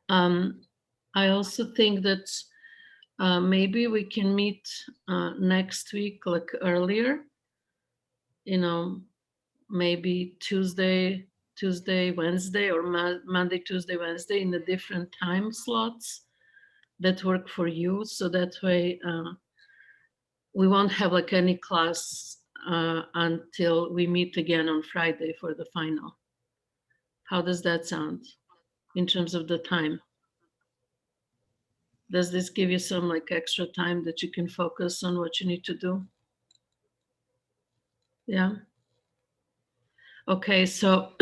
I also think that maybe we can meet next week, like earlier, you know, maybe Tuesday, Wednesday, or Monday, Tuesday, Wednesday in the different time slots that work for you. So that way we won't have like any class until we meet again on Friday for the final. How does that sound in terms of the time? Does this give you some like extra time that you can focus on what you need to do? Yeah. Okay, so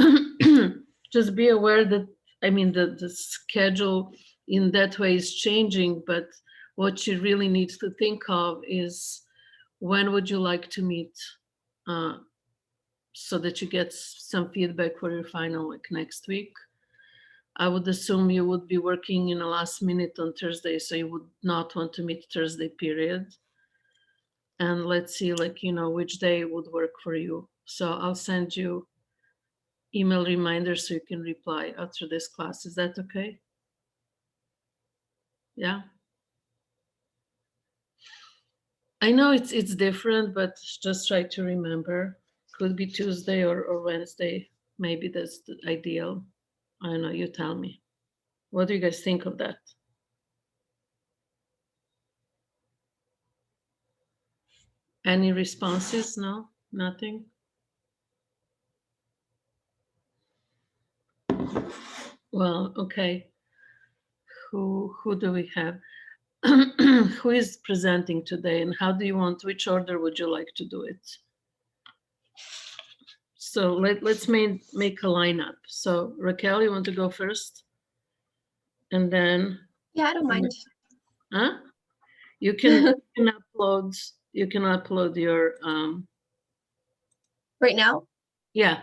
just be aware that, I mean, the schedule in that way is changing, but what you really need to think of is when would you like to meet so that you get some feedback for your final like next week. I would assume you would be working in the last minute on Thursday, so you would not want to meet Thursday period. And let's see, like, you know, which day would work for you. So I'll send you email reminders so you can reply after this class. Is that okay? Yeah. I know it's different, but just try to remember. Could be Tuesday or Wednesday. Maybe that's the ideal. I don't know, you tell me. What do you guys think of that? Any responses? No, nothing. Well, okay. Who do we have? Who is presenting today, and how do you want? Which order would you like to do it? So let's make a lineup. So Raquel, you want to go first, and then Yeah, I don't mind. huh? You can upload. You can upload your Right now. Yeah.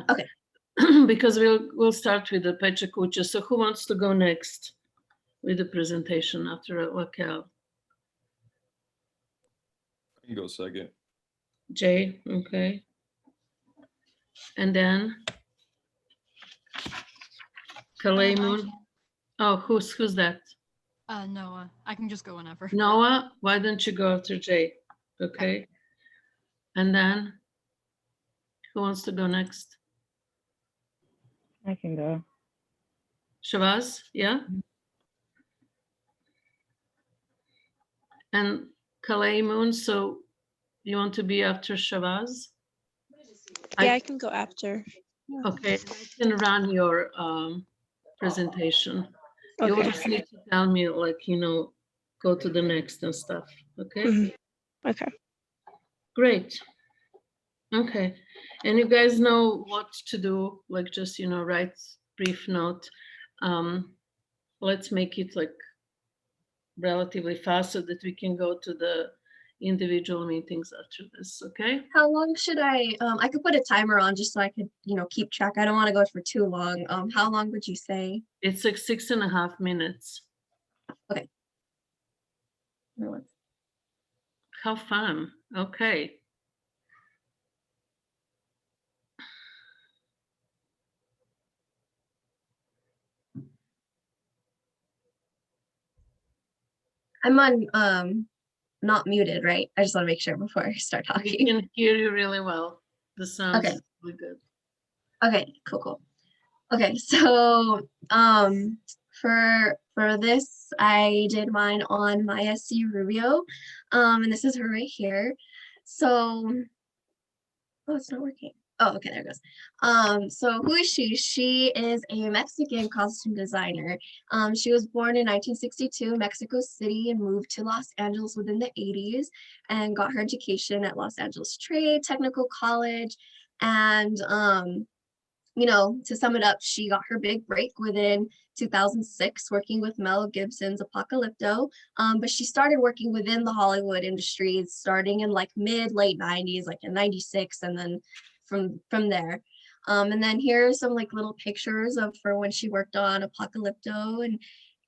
Okay. Because we'll start with the Pecha Kucha. So who wants to go next with the presentation after Raquel? I can go second. Jay, okay. And then Kalei Moon. Oh, who's that? Noah. I can just go whenever. Noah, why don't you go after Jay? Okay. And then who wants to go next? I can go. Shavase, yeah? And Kalei Moon, so you want to be after Shavase? Yeah, I can go after. Okay, I can run your presentation. Okay. You just need to tell me, like, you know, go to the next and stuff, okay? Mm-hmm. Okay. Great. Okay, and you guys know what to do, like just, you know, write brief note. Let's make it like relatively fast so that we can go to the individual meetings after this, okay? How long should I could put a timer on just so I could, you know, keep track. I don't want to go for too long. How long would you say? It's like 6.5 minutes. Okay. How fun. Okay. I'm on not muted, right? I just want to make sure before I start talking. We can hear you really well. The sound is really good. Okay, cool. Okay, so for this, I did mine on my SC Rubio, and this is her right here. So, oh, it's not working. Oh, okay, there it goes. So who is she? She is a Mexican costume designer. She was born in 1962, Mexico City, and moved to Los Angeles within the 80s and got her education at Los Angeles Trade Technical College. And you know, to sum it up, she got her big break within 2006 working with Mel Gibson's Apocalypto, but she started working within the Hollywood industry starting in like late 90s, like in 96, and then from there. And then here are some like little pictures of her when she worked on Apocalypto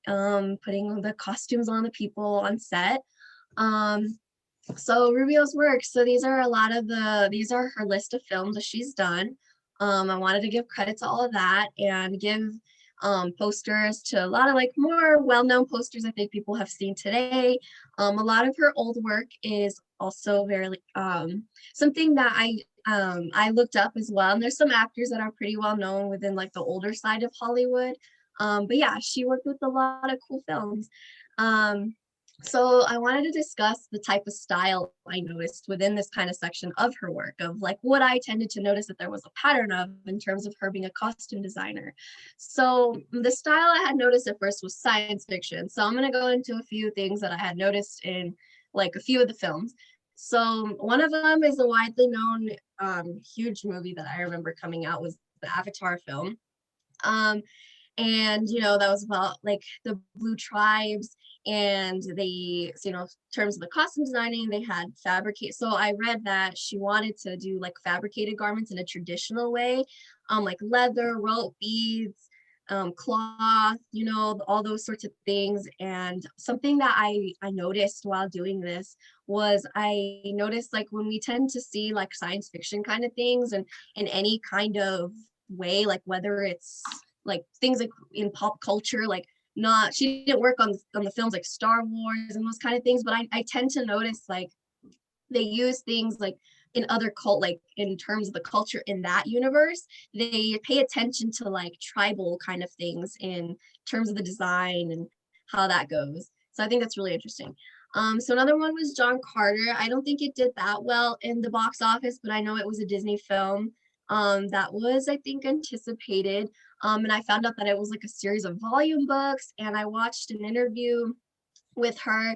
and putting the costumes on the people on set. So Rubio's work, so these are her list of films that she's done. I wanted to give credit to all of that and give posters to a lot of like more well-known posters I think people have seen today. A lot of her old work is also very something that I looked up as well. And there's some actors that are pretty well known within like the older side of Hollywood. But yeah, she worked with a lot of cool films. So I wanted to discuss the type of style I noticed within this kind of section of her work, of like what I tended to notice that there was a pattern of in terms of her being a costume designer. So the style I had noticed at first was science fiction. So I'm going to go into a few things that I had noticed in like a few of the films. So one of them is a widely known huge movie that I remember coming out was the Avatar film. And you know, that was about like the blue tribes, and they, you know, in terms of the costume designing, they had fabricate. So I read that she wanted to do like fabricated garments in a traditional way, like leather, rope, beads, cloth, you know, all those sorts of things. And something that I noticed while doing this was I noticed like when we tend to see like science fiction kind of things and in any kind of way, like whether it's like things like in pop culture, like not, she didn't work on the films like Star Wars and those kind of things, but I tend to notice like they use things like in other like in terms of the culture in that universe, they pay attention to like tribal kind of things in terms of the design and how that goes. So I think that's really interesting. So another one was John Carter. I don't think it did that well in the box office, but I know it was a Disney film that was, I think, anticipated. And I found out that it was like a series of volume books, and I watched an interview with her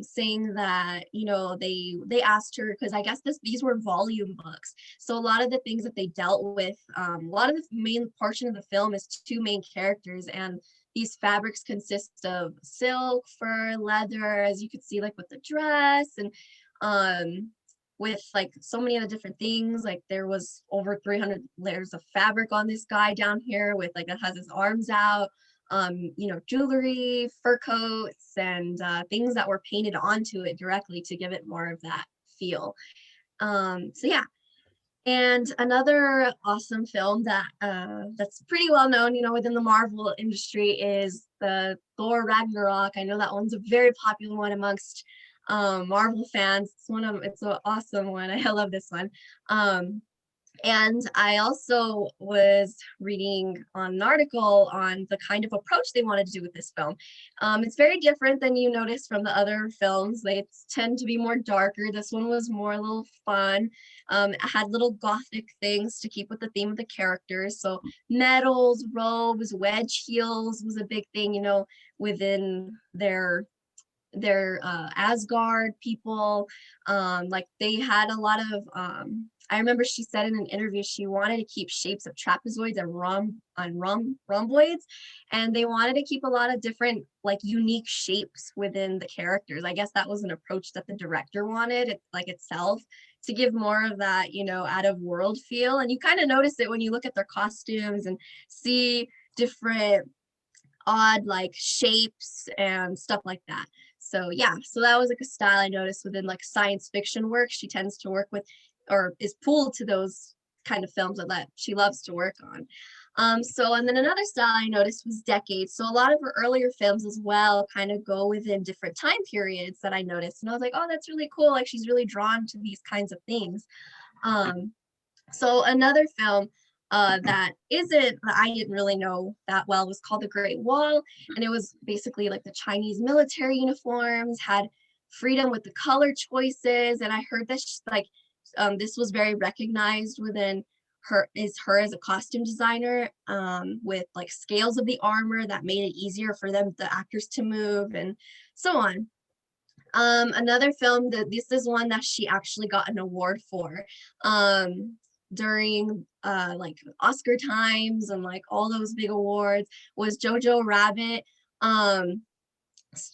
saying that, you know, they asked her, because I guess these were volume books, so a lot of the things that they dealt with, a lot of the main portion of the film is two main characters, and these fabrics consist of silk, fur, leather, as you could see like with the dress, and with like so many of the different things, like there was over 300 layers of fabric on this guy down here with like it has his arms out, you know, jewelry, fur coats, and things that were painted onto it directly to give it more of that feel. So yeah. And another awesome film that that's pretty well known, you know, within the Marvel industry is the Thor Ragnarok. I know that one's a very popular one amongst Marvel fans. It's an awesome one. I love this one. And I also was reading on an article on the kind of approach they wanted to do with this film. It's very different than you notice from the other films. They tend to be more darker. This one was more a little fun. It had little gothic things to keep with the theme of the characters. So medals, robes, wedge heels was a big thing, you know, within their Asgard people. Like they had a lot of I remember she said in an interview she wanted to keep shapes of trapezoids and rhomboids, and they wanted to keep a lot of different like unique shapes within the characters. I guess that was an approach that the director wanted it, like itself, to give more of that, you know, out of world feel. And you kind of notice it when you look at their costumes and see different odd like shapes and stuff like that. So yeah, so that was like a style I noticed within like science fiction work. She tends to work with, or is pulled to those kind of films that she loves to work on. So, and then another style I noticed was decades. So a lot of her earlier films as well kind of go within different time periods that I noticed. And I was like, oh, that's really cool. Like she's really drawn to these kinds of things. So another film that I didn't really know that well was called The Great Wall. And it was basically like the Chinese military uniforms, had freedom with the color choices. And I heard that this was very recognized within her as a costume designer, with like scales of the armor that made it easier for the actors to move and so on. Another film that this is one that she actually got an award for during like Oscar times and like all those big awards, was Jojo Rabbit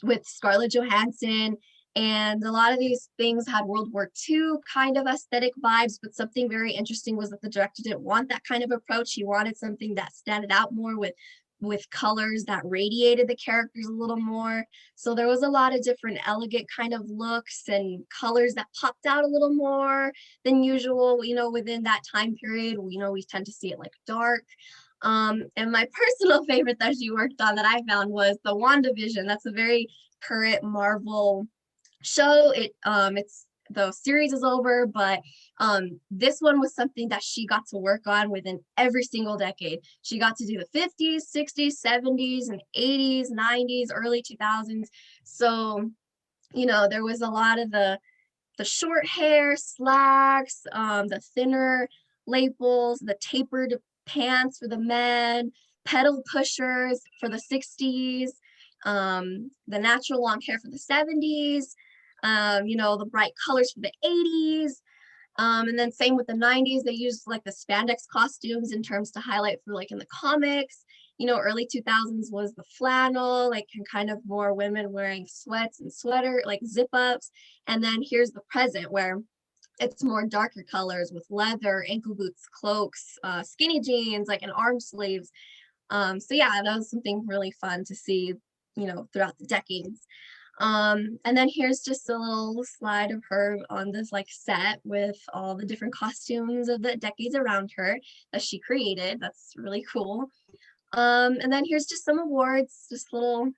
with Scarlett Johansson. And a lot of these things had World War II kind of aesthetic vibes, but something very interesting was that the director didn't want that kind of approach. He wanted something that stood out more with colors that radiated the characters a little more. So there was a lot of different elegant kind of looks and colors that popped out a little more than usual, you know, within that time period. You know, we tend to see it like dark. And my personal favorite that she worked on that I found was the WandaVision. That's a very current Marvel show. It's the series is over, but this one was something that she got to work on within every single decade. She got to do the 50s, 60s, 70s, and 80s, 90s, early 2000s. So, you know, there was a lot of the short hair, slacks, the thinner lapels, the tapered pants for the men, pedal pushers for the 60s, the natural long hair for the 70s, you know, the bright colors for the 80s. And then same with the 90s, they used like the spandex costumes in terms to highlight for like in the comics. You know, early 2000s was the flannel, like kind of more women wearing sweats and sweater, like zip ups. And then here's the present where it's more darker colors with leather, ankle boots, cloaks, skinny jeans, like and arm sleeves. So yeah, that was something really fun to see, you know, throughout the decades. And then here's just a little slide of her on this like set with all the different costumes of the decades around her that she created. That's really cool. And then here's just some awards, just a little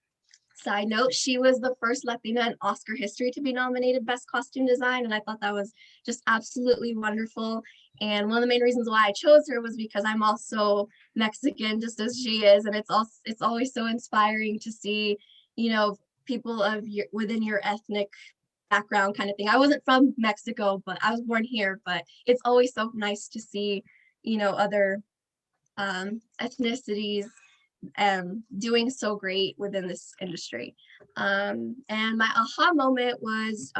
side note. She was the first Latina in Oscar history to be nominated Best Costume Design, and I thought that was just absolutely wonderful. And one of the main reasons why I chose her was because I'm also Mexican, just as she is, and it's always so inspiring to see, you know, people of within your ethnic background kind of thing. I wasn't from Mexico, but I was born here, but it's always so nice to see, you know, other ethnicities doing so great within this industry. And my aha moment was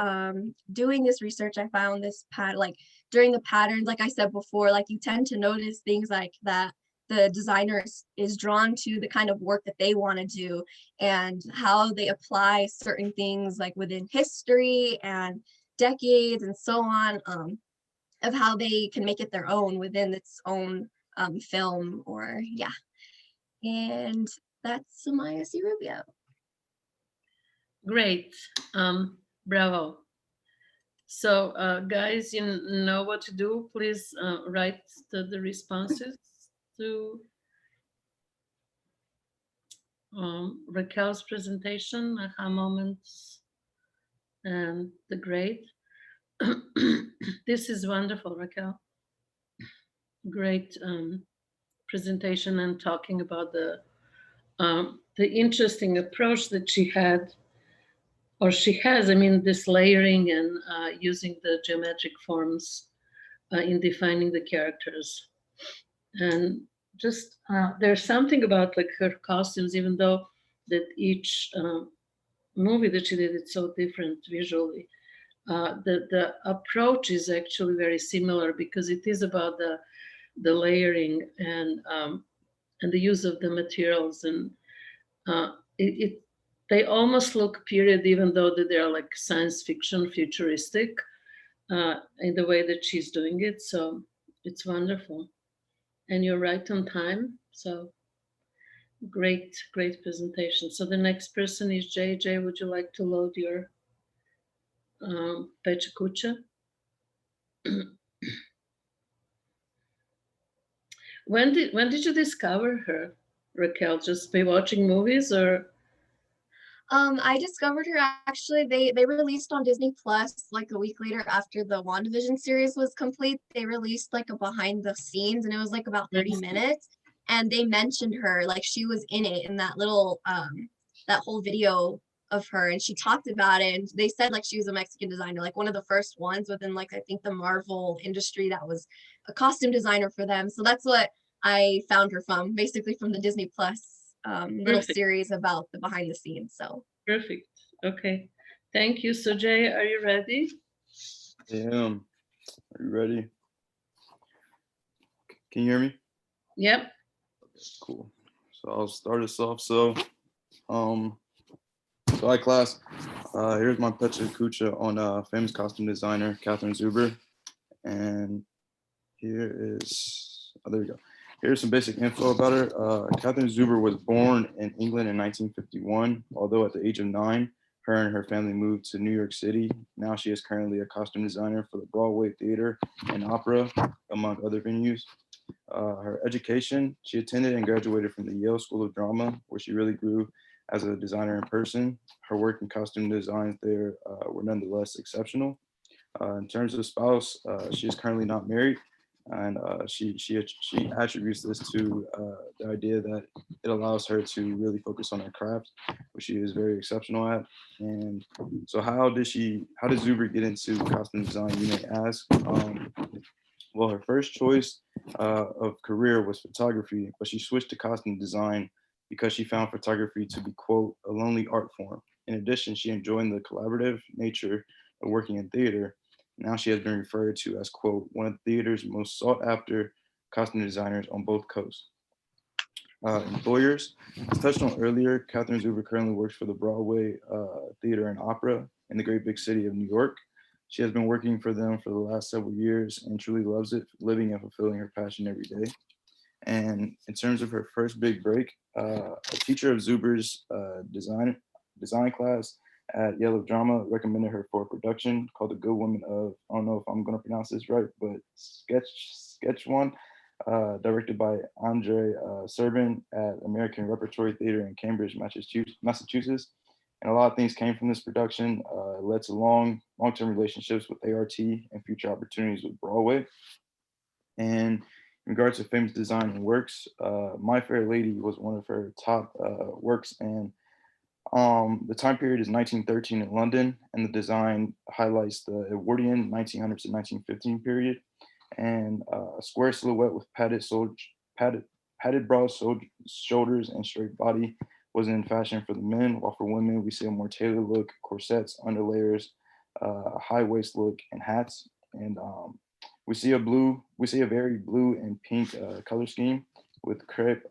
doing this research. I found this like during the patterns, like I said before, like you tend to notice things like that the designer is drawn to the kind of work that they want to do and how they apply certain things like within history and decades and so on, of how they can make it their own within its own film or yeah. And that's Maya C. Rubio. Great. Bravo. So guys, you know what to do. Please write the responses to Raquel's presentation, aha moments, and the grade. This is wonderful, Raquel. Great presentation and talking about the interesting approach that she had, or she has, I mean, this layering and using the geometric forms in defining the characters. And just there's something about like her costumes, even though that each movie that she did, it's so different visually. The approach is actually very similar because it is about the layering and the use of the materials, and they almost look period, even though that they're like science fiction, futuristic, in the way that she's doing it. So it's wonderful, and you're right on time. So great presentation. So the next person is JJ. Would you like to load your Pecha Kucha? When did you discover her, Raquel? Just by watching movies, or? I discovered her actually, they released on Disney Plus like a week later after the WandaVision series was complete. They released like a behind the scenes and it was like about 30 minutes. And they mentioned her, like she was in it in that little, that whole video of her, and she talked about it. And they said like she was a Mexican designer, like one of the first ones within like, I think the Marvel industry that was a costume designer for them. So that's what I found her from, basically from the Disney Plus little series about the behind the scenes. So perfect. Okay, thank you. So Jay, are you ready? I am. Are you ready? Can you hear me? Yep. Okay, cool. So I'll start us off. So hi class. Here's my Pecha Kucha on famous costume designer Catherine Zuber, and here is there we go. Here's some basic info about her. Catherine Zuber was born in England in 1951. Although at the age of 9, her and her family moved to New York City. Now she is currently a costume designer for the Broadway Theater and Opera, among other venues. Her education, she attended and graduated from the Yale School of Drama, where she really grew as a designer in person. Her work in costume designs there were nonetheless exceptional. In terms of spouse, she is currently not married, and she attributes this to the idea that it allows her to really focus on her craft, which she is very exceptional at. And so, how did Zuber get into costume design? You may ask. Well, her first choice of career was photography, but she switched to costume design because she found photography to be, quote, a lonely art form. In addition, she enjoyed the collaborative nature of working in theater. Now she has been referred to as, quote, one of theater's most sought after costume designers on both coasts. Employers, as touched on earlier, Catherine Zuber currently works for the Broadway Theater and Opera in the great big city of New York. She has been working for them for the last several years and truly loves it, living and fulfilling her passion every day. And in terms of her first big break, a teacher of ZUBER'S design class at Yale of Drama recommended her for a production called The Good Woman of, I don't know if I'm going to pronounce this right, but Sketch One, directed by Andre Serban at American Repertory Theater in Cambridge, Massachusetts. And a lot of things came from this production. It led to long-term relationships with ART and future opportunities with Broadway. And in regards to famous design and works, My Fair Lady was one of her top works, and the time period is 1913 in London, and the design highlights the Edwardian 1900 to 1915 period, and a square silhouette with padded broad shoulders and straight body was in fashion for the men, while for women we see a more tailored look, corsets, underlayers, high waist look, and hats. And we see a very blue and pink color scheme with crepe,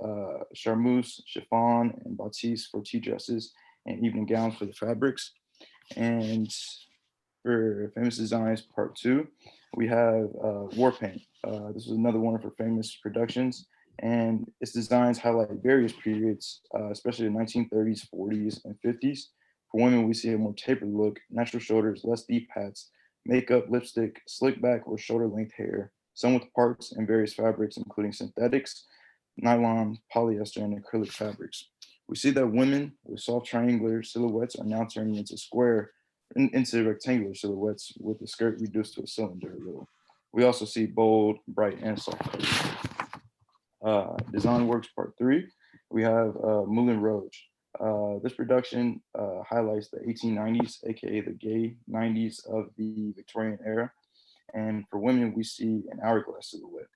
charmeuse, chiffon, and batiste for tea dresses, and evening gowns for the fabrics. And for famous designs part 2, we have War Paint. This was another one of her famous productions, and its designs highlight various periods, especially the 1930s, 40s, and 50s. For women, we see a more tapered look, natural shoulders, less deep hats, makeup, lipstick, slick back or shoulder length hair, some with parts and various fabrics, including synthetics, nylon, polyester, and acrylic fabrics. We see that women with soft triangular silhouettes are now turning into rectangular silhouettes with the skirt reduced to a cylinder a little. We also see bold, bright, and soft colors. Design Works Part 3, we have Moulin Rouge. This production highlights the 1890s, aka the gay 90s of the Victorian era. And for women, we see an hourglass silhouette.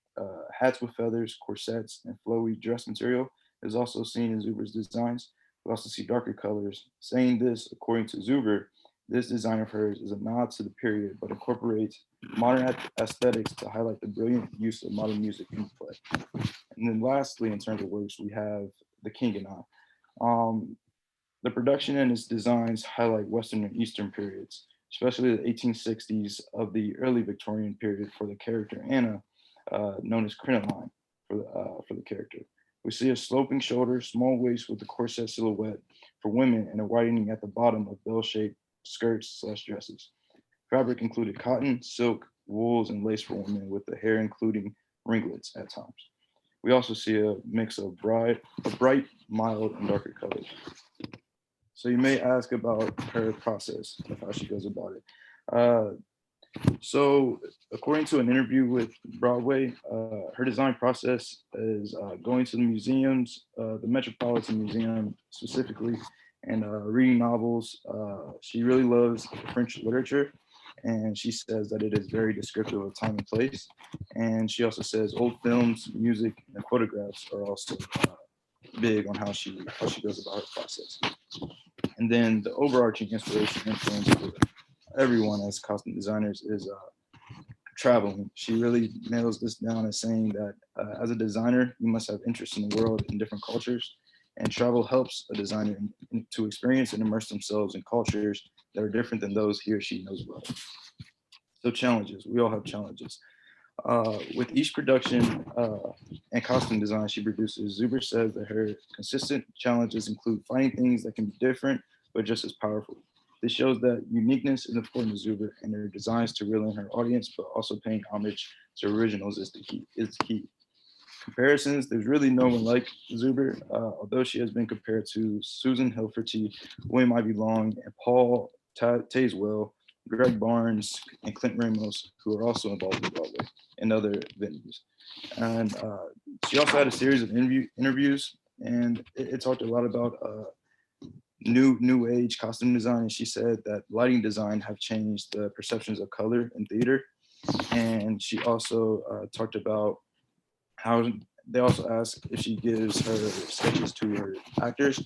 Hats with feathers, corsets, and flowy dress material is also seen in Zuber's designs. We also see darker colors. Saying this, according to Zuber, this design of hers is a nod to the period, but incorporates modern aesthetics to highlight the brilliant use of modern music in play. And then lastly, in terms of works, we have The King and I. The production and its designs highlight Western and Eastern periods, especially the 1860s of the early Victorian period for the character Anna, known as crinoline for the character. We see a sloping shoulder, small waist with the corset silhouette for women, and a widening at the bottom of bell-shaped skirts/dresses. Fabric included cotton, silk, wools, and lace for women, with the hair including ringlets at times. We also see a mix of bright, mild, and darker colors. So you may ask about her process of how she goes about it. So according to an interview with Broadway, her design process is going to the museums, the Metropolitan Museum specifically, and reading novels. She really loves French literature, and she says that it is very descriptive of time and place. And she also says old films, music, and photographs are also big on how she goes about her process. And then the overarching inspiration influence for everyone as costume designers is traveling. She really nails this down as saying that as a designer, you must have interest in the world and different cultures. And travel helps a designer to experience and immerse themselves in cultures that are different than those he or she knows well. So challenges, we all have challenges. With each production and costume design she produces, Zuber says that her consistent challenges include finding things that can be different, but just as powerful. This shows that uniqueness is important to Zuber, and her designs to reel in her audience, but also paying homage to originals is the key. comparisons, there's really no one like Zuber, although she has been compared to Susan Hilferty, William Ivy Long, and Paul Tazewell, Greg Barnes, and Clint Ramos, who are also involved in Broadway and other venues. And she also had a series of interviews, and it talked a lot about new age costume design. And she said that lighting design have changed the perceptions of color in theater. And she also talked about how they also asked if she gives her sketches to her actors.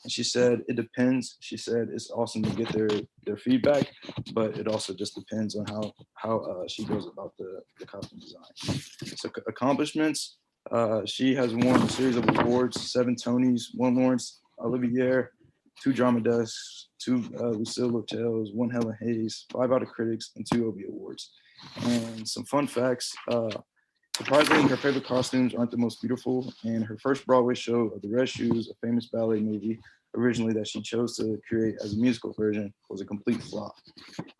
And she said, it depends. She said, it's awesome to get their feedback, but it also just depends on how she goes about the costume design. So accomplishments, she has won a series of awards, 7 Tonys, 1 Lawrence Olivier, 2 Drama Desks, 2 Lucille Lortels, 1 Helen Hayes, 5 Out of Critics, and 2 Obie Awards. And some fun facts, surprisingly, her favorite costumes aren't the most beautiful, and her first Broadway show of The Red Shoes, a famous ballet movie originally that she chose to create as a musical version, was a complete flop.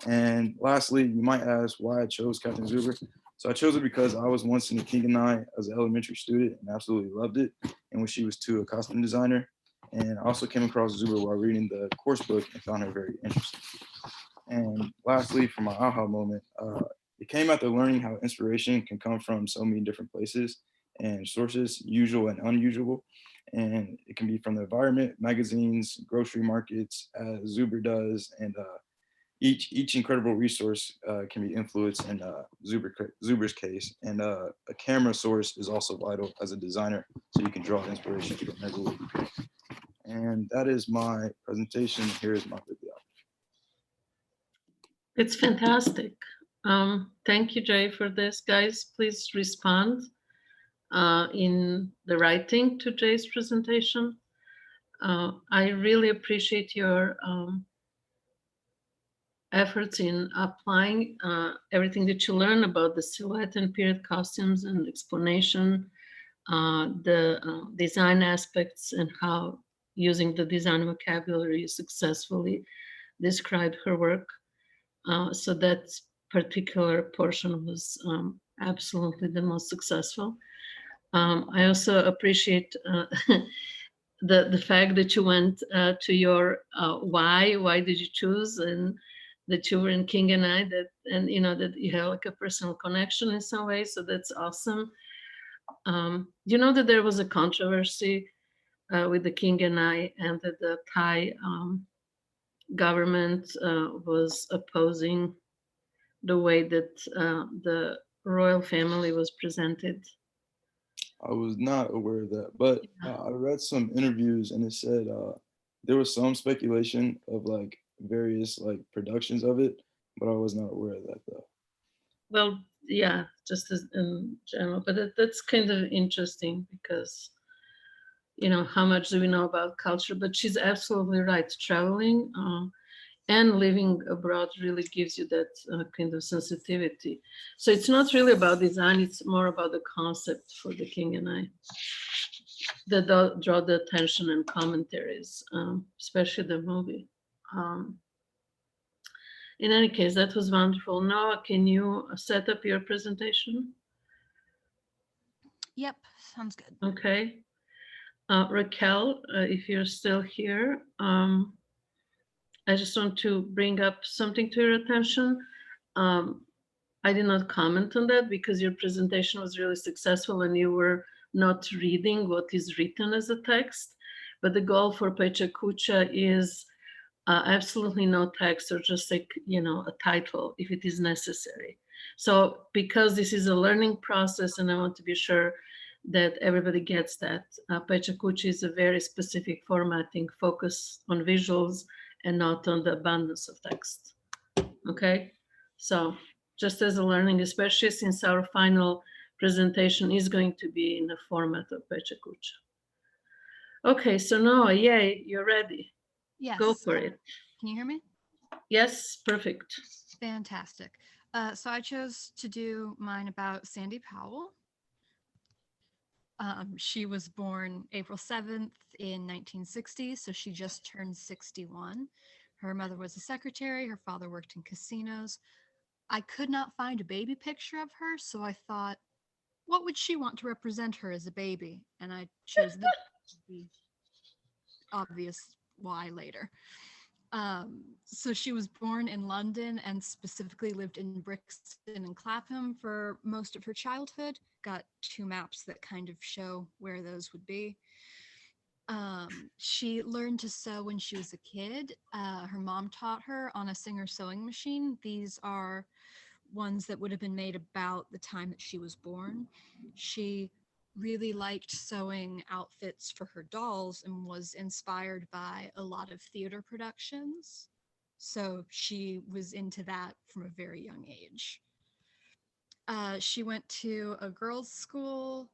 And lastly, you might ask why I chose Captain Zuber. So I chose her because I was once in the King and I as an elementary student and absolutely loved it, and when she was too a costume designer. And I also came across Zuber while reading the course book and found her very interesting. And lastly, for my aha moment, it came after learning how inspiration can come from so many different places and sources, usual and unusual. And it can be from the environment, magazines, grocery markets, as Zuber does. And each incredible resource can be influenced in Zuber's case. And a camera source is also vital as a designer, so you can draw inspiration from everywhere. And that is my presentation. Here is my bibliography. It's fantastic. Thank you, Jay, for this. Guys, please respond in the writing to Jay's presentation. I really appreciate your efforts in applying everything that you learn about the silhouette and period costumes and explanation, the design aspects, and how using the design vocabulary you successfully describe her work. So that particular portion was absolutely the most successful. I also appreciate the fact that you went to your why did you choose, and that you were in King and I, that, and you know that you have like a personal connection in some way. So that's awesome. You know that there was a controversy with the King and I, and that the Thai government was opposing the way that the royal family was presented. I was not aware of that, but I read some interviews and it said there was some speculation of like various like productions of it, but I was not aware of that though. Well, yeah, just as in general, but that's kind of interesting because, you know, how much do we know about culture? But she's absolutely right. Traveling and living abroad really gives you that kind of sensitivity. So it's not really about design, it's more about the concept for the King and I that draw the attention and commentaries, especially the movie. In any case, that was wonderful. Noah, can you set up your presentation? Yep, sounds good. Okay. Raquel, if you're still here, I just want to bring up something to your attention. I did not comment on that because your presentation was really successful and you were not reading what is written as a text. But the goal for Pecha Kucha is absolutely no text, or just like, you know, a title if it is necessary. So because this is a learning process and I want to be sure that everybody gets that, Pecha Kucha is a very specific formatting, focus on visuals and not on the abundance of text. Okay, so just as a learning, especially since our final presentation is going to be in the format of Pecha Kucha. Okay, so Noah, yay, you're ready. Yes. Go for it. Can you hear me? Yes, perfect. Fantastic. So I chose to do mine about Sandy Powell. She was born April 7th in 1960, so she just turned 61. Her mother was a secretary. Her father worked in casinos. I could not find a baby picture of her, so I thought, what would she want to represent her as a baby? And I chose this to be obvious why later. So she was born in London and specifically lived in Brixton and Clapham for most of her childhood. Got two maps that kind of show where those would be. She learned to sew when she was a kid. Her mom taught her on a Singer sewing machine. These are ones that would have been made about the time that she was born. She really liked sewing outfits for her dolls and was inspired by a lot of theater productions. So she was into that from a very young age. She went to a girls' school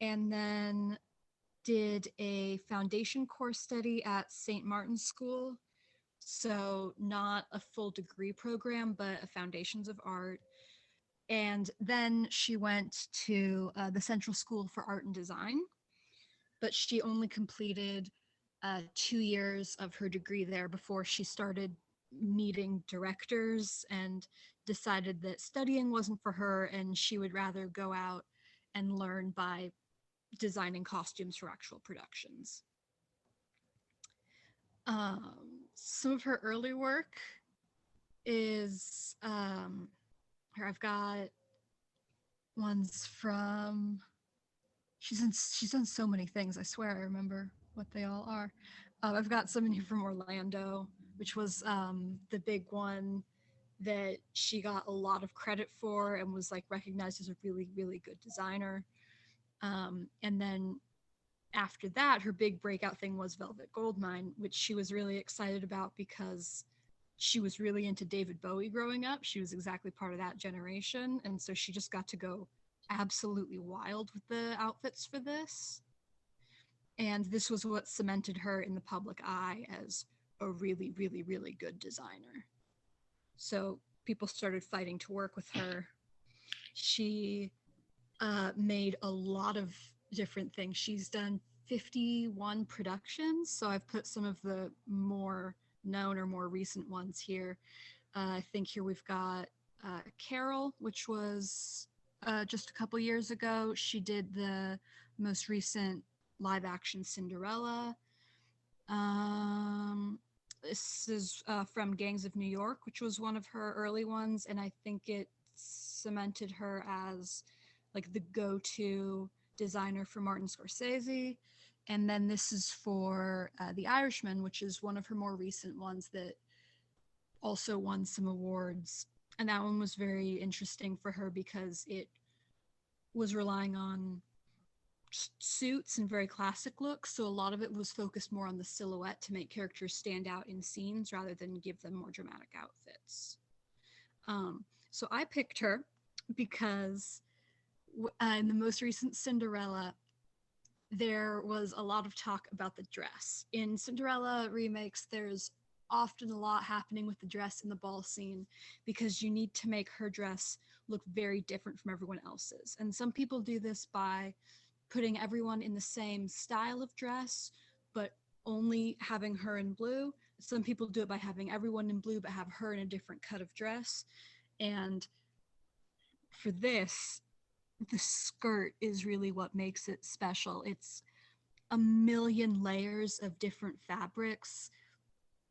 and then did a foundation course study at St. Martin's School. So not a full degree program, but a foundations of art. And then she went to the Central School for Art and Design, but she only completed 2 years of her degree there before she started meeting directors and decided that studying wasn't for her and she would rather go out and learn by designing costumes for actual productions. Some of her early work is here I've got ones from she's done so many things. I swear I remember what they all are. I've got some in here from Orlando, which was the big one that she got a lot of credit for and was like recognized as a really, really good designer. And then after that, her big breakout thing was Velvet Goldmine, which she was really excited about because she was really into David Bowie growing up. She was exactly part of that generation. And so she just got to go absolutely wild with the outfits for this. And this was what cemented her in the public eye as a really, really, really good designer. So people started fighting to work with her. She made a lot of different things. She's done 51 productions. So I've put some of the more known or more recent ones here. I think here we've got Carol, which was just a couple years ago. She did the most recent live action Cinderella. This is from Gangs of New York, which was one of her early ones, and I think it cemented her as like the go-to designer for Martin Scorsese. And then this is for The Irishman, which is one of her more recent ones that also won some awards. And that one was very interesting for her because it was relying on suits and very classic looks. So a lot of it was focused more on the silhouette to make characters stand out in scenes rather than give them more dramatic outfits. So I picked her because in the most recent Cinderella, there was a lot of talk about the dress. In Cinderella remakes, there's often a lot happening with the dress in the ball scene because you need to make her dress look very different from everyone else's. And some people do this by putting everyone in the same style of dress, but only having her in blue. Some people do it by having everyone in blue, but have her in a different cut of dress. And for this, the skirt is really what makes it special. It's a million layers of different fabrics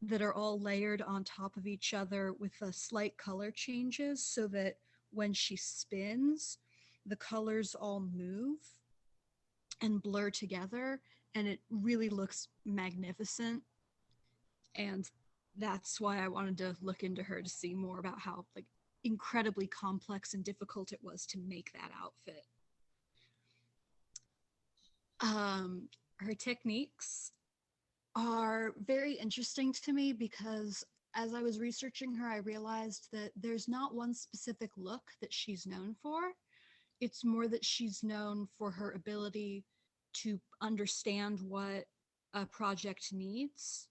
that are all layered on top of each other with a slight color changes so that when she spins, the colors all move and blur together, and it really looks magnificent. And that's why I wanted to look into her to see more about how like incredibly complex and difficult it was to make that outfit. Her techniques are very interesting to me because as I was researching her, I realized that there's not one specific look that she's known for. It's more that she's known for her ability to understand what a project needs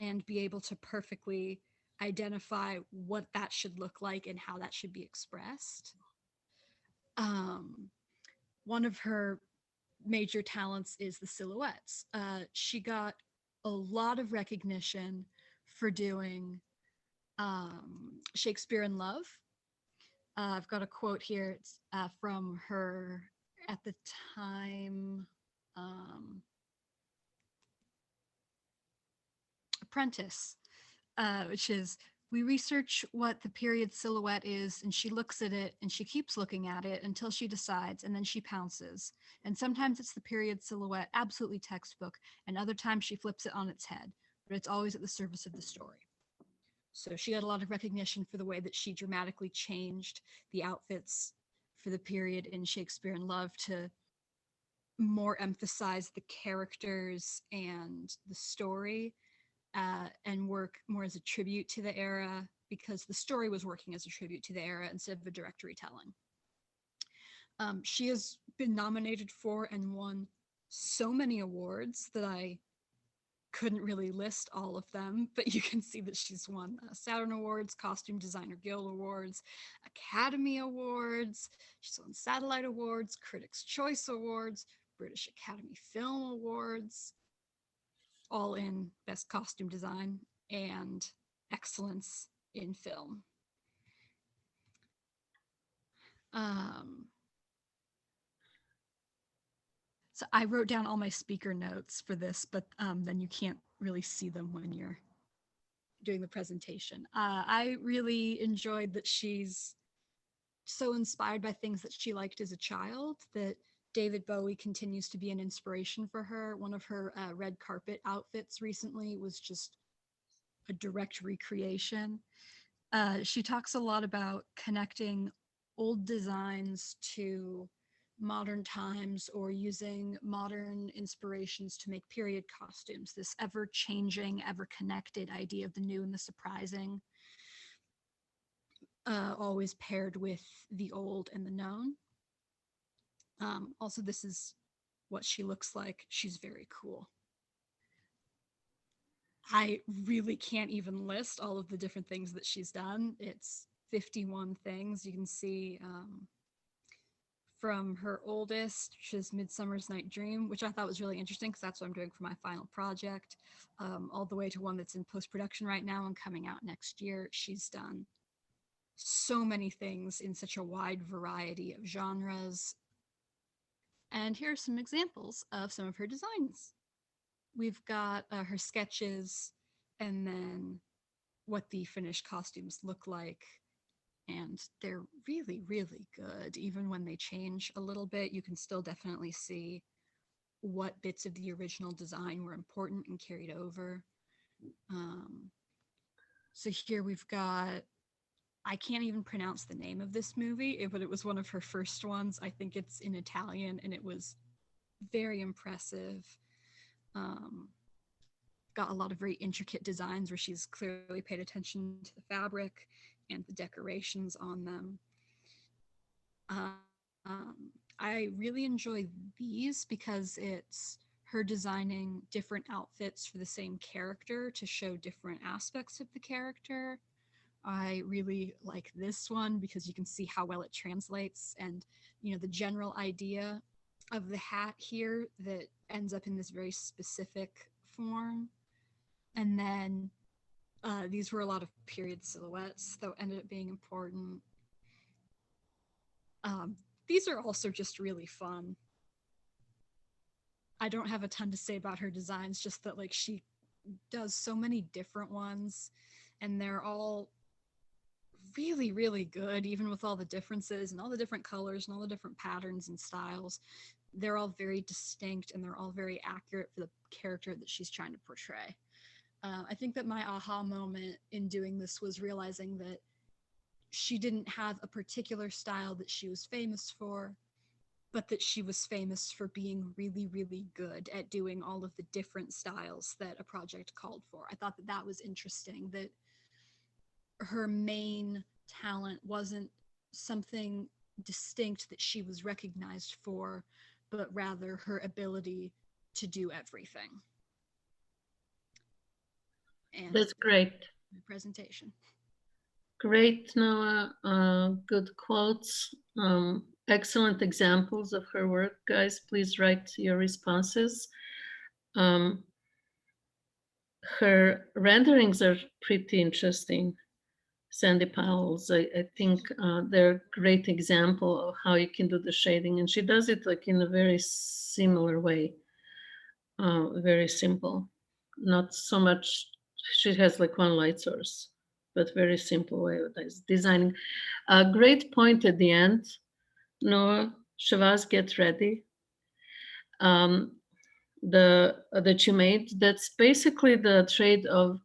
and be able to perfectly identify what that should look like and how that should be expressed. One of her major talents is the silhouettes. She got a lot of recognition for doing Shakespeare in Love. I've got a quote here. It's from her at the time apprentice, which is, we research what the period silhouette is, and she looks at it and she keeps looking at it until she decides, and then she pounces. And sometimes it's the period silhouette, absolutely textbook, and other times she flips it on its head, but it's always at the service of the story. So she got a lot of recognition for the way that she dramatically changed the outfits for the period in Shakespeare in Love to more emphasize the characters and the story, and work more as a tribute to the era, because the story was working as a tribute to the era instead of a direct retelling. She has been nominated for and won so many awards that I couldn't really list all of them, but you can see that she's won Saturn Awards, Costume Designer Guild Awards, Academy Awards, she's won Satellite Awards, Critics' Choice Awards, British Academy Film Awards, all in Best Costume Design and Excellence in Film. So I wrote down all my speaker notes for this, but then you can't really see them when you're doing the presentation. I really enjoyed that she's so inspired by things that she liked as a child, that David Bowie continues to be an inspiration for her. One of her red carpet outfits recently was just a direct recreation. She talks a lot about connecting old designs to modern times, or using modern inspirations to make period costumes, this ever-changing, ever-connected idea of the new and the surprising, always paired with the old and the known. Also, this is what she looks like. She's very cool. I really can't even list all of the different things that she's done. It's 51 things. You can see from her oldest, which is Midsummer's Night Dream, which I thought was really interesting because that's what I'm doing for my final project, all the way to one that's in post-production right now and coming out next year. She's done so many things in such a wide variety of genres. And here are some examples of some of her designs. We've got her sketches, and then what the finished costumes look like. And they're really, really good. Even when they change a little bit, you can still definitely see what bits of the original design were important and carried over. So here we've got, I can't even pronounce the name of this movie, but it was one of her first ones. I think it's in Italian, and it was very impressive. Got a lot of very intricate designs where she's clearly paid attention to the fabric and the decorations on them. I really enjoy these because it's her designing different outfits for the same character to show different aspects of the character. I really like this one because you can see how well it translates, and the general idea of the hat here that ends up in this very specific form. And then these were a lot of period silhouettes that ended up being important. These are also just really fun. I don't have a ton to say about her designs, just that she does so many different ones, and they're all really, really good, even with all the differences and all the different colors and all the different patterns and styles. They're all very distinct, and they're all very accurate for the character that she's trying to portray. I think that my aha moment in doing this was realizing that she didn't have a particular style that she was famous for, but that she was famous for being really, really good at doing all of the different styles that a project called for. I thought that that was interesting, that her main talent wasn't something distinct that she was recognized for, but rather her ability to do everything. And That's great. my presentation. Great, Noah. Good quotes. Excellent examples of her work, guys. Please write your responses. Her renderings are pretty interesting. Sandy Powell's. I think they're a great example of how you can do the shading, and she does it like in a very similar way, very simple. Not so much. She has like one light source, but very simple way of designing. A great point at the end. Noah, Shavase, get ready. That you made. That's basically the trait of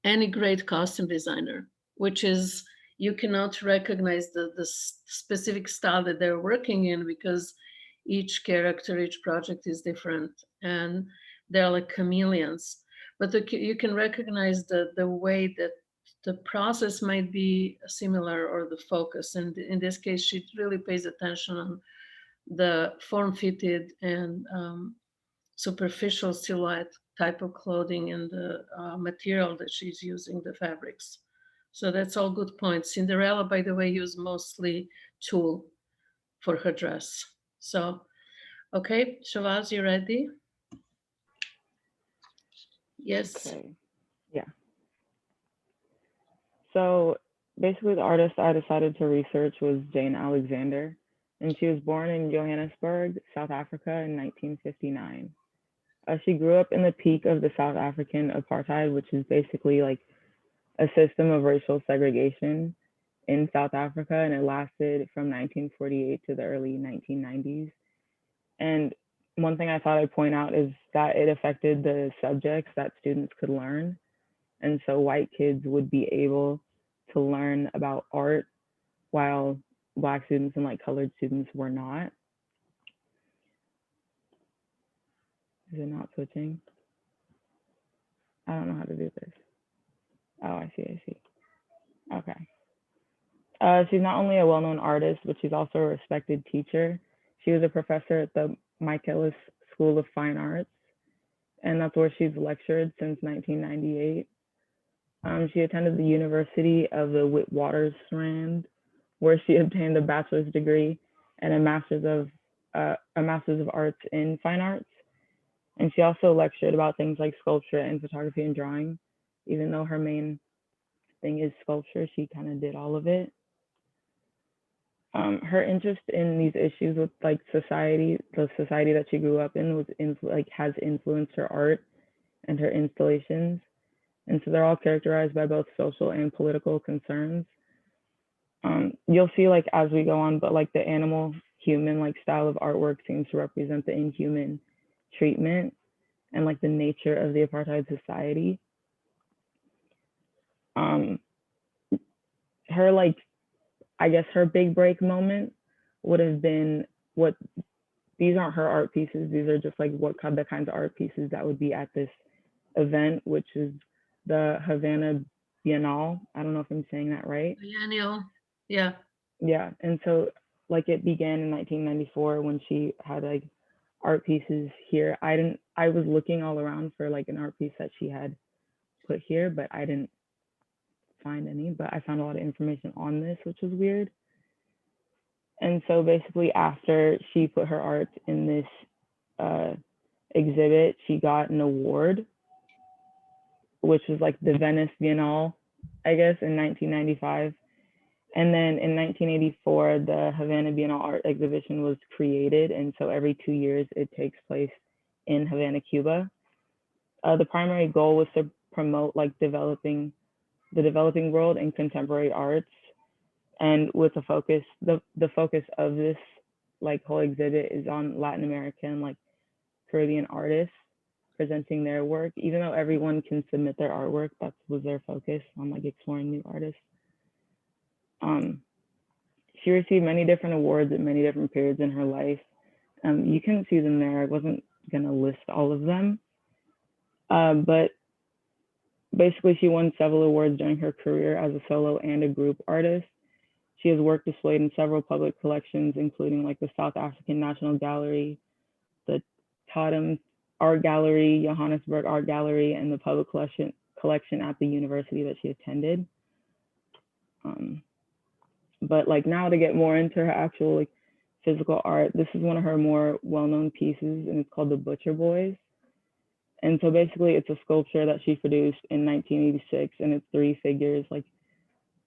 any great costume designer, which is you cannot recognize the specific style that they're working in because each character, each project is different and they're like chameleons. But you can recognize the way that the process might be similar or the focus. And in this case, she really pays attention on the form-fitted and superficial silhouette type of clothing and the material that she's using, the fabrics. So that's all good points. Cinderella, by the way, used mostly tulle for her dress. So, okay, Shavase, you ready? Yes. Okay. Yeah. So basically the artist I decided to research was Jane Alexander, and she was born in Johannesburg, South Africa in 1959. She grew up in the peak of the South African apartheid, which is basically like a system of racial segregation in South Africa, and it lasted from 1948 to the early 1990s. And one thing I thought I'd point out is that it affected the subjects that students could learn. And so white kids would be able to learn about art while Black students and like colored students were not. Is it not switching? I don't know how to do this. Oh, I see. Okay. She's not only a well-known artist, but she's also a respected teacher. She was a professor at the Michaelis School of Fine Arts, and that's where she's lectured since 1998. She attended the University of the Witwatersrand, where she obtained a bachelor's degree and a master's of arts in fine arts. And she also lectured about things like sculpture and photography and drawing. Even though her main thing is sculpture, she kind of did all of it. Her interest in these issues with like society, the society that she grew up in, has influenced her art and her installations. And so they're all characterized by both social and political concerns. You'll see like as we go on, but like the animal human like style of artwork seems to represent the inhuman treatment and like the nature of the apartheid society. Her like, I guess her big break moment would have been these aren't her art pieces. These are just like the kinds of art pieces that would be at this event, which is the Havana Biennale. I don't know if I'm saying that right. Biennial, yeah. Yeah, and so like it began in 1994 when she had like art pieces here. I was looking all around for like an art piece that she had put here, but I didn't find any, but I found a lot of information on this, which was weird. And so basically after she put her art in this exhibit, she got an award, which was like the Venice Biennale, I guess, in 1995. And then in 1984, the Havana Biennale Art Exhibition was created. And so every 2 years, it takes place in Havana, Cuba. The primary goal was to promote like the developing world in contemporary arts. And with the focus of this like whole exhibit is on Latin American, like Caribbean artists presenting their work. Even though everyone can submit their artwork, that was their focus on like exploring new artists. She received many different awards at many different periods in her life. You can see them there. I wasn't gonna list all of them, but basically she won several awards during her career as a solo and a group artist. She has work displayed in several public collections, including like the South African National Gallery, the Tottenham Art Gallery, Johannesburg Art Gallery, and the public collection at the university that she attended. But like now to get more into her actual like physical art, this is one of her more well-known pieces, and it's called The Butcher Boys. And so basically it's a sculpture that she produced in 1986, and it's 3 figures like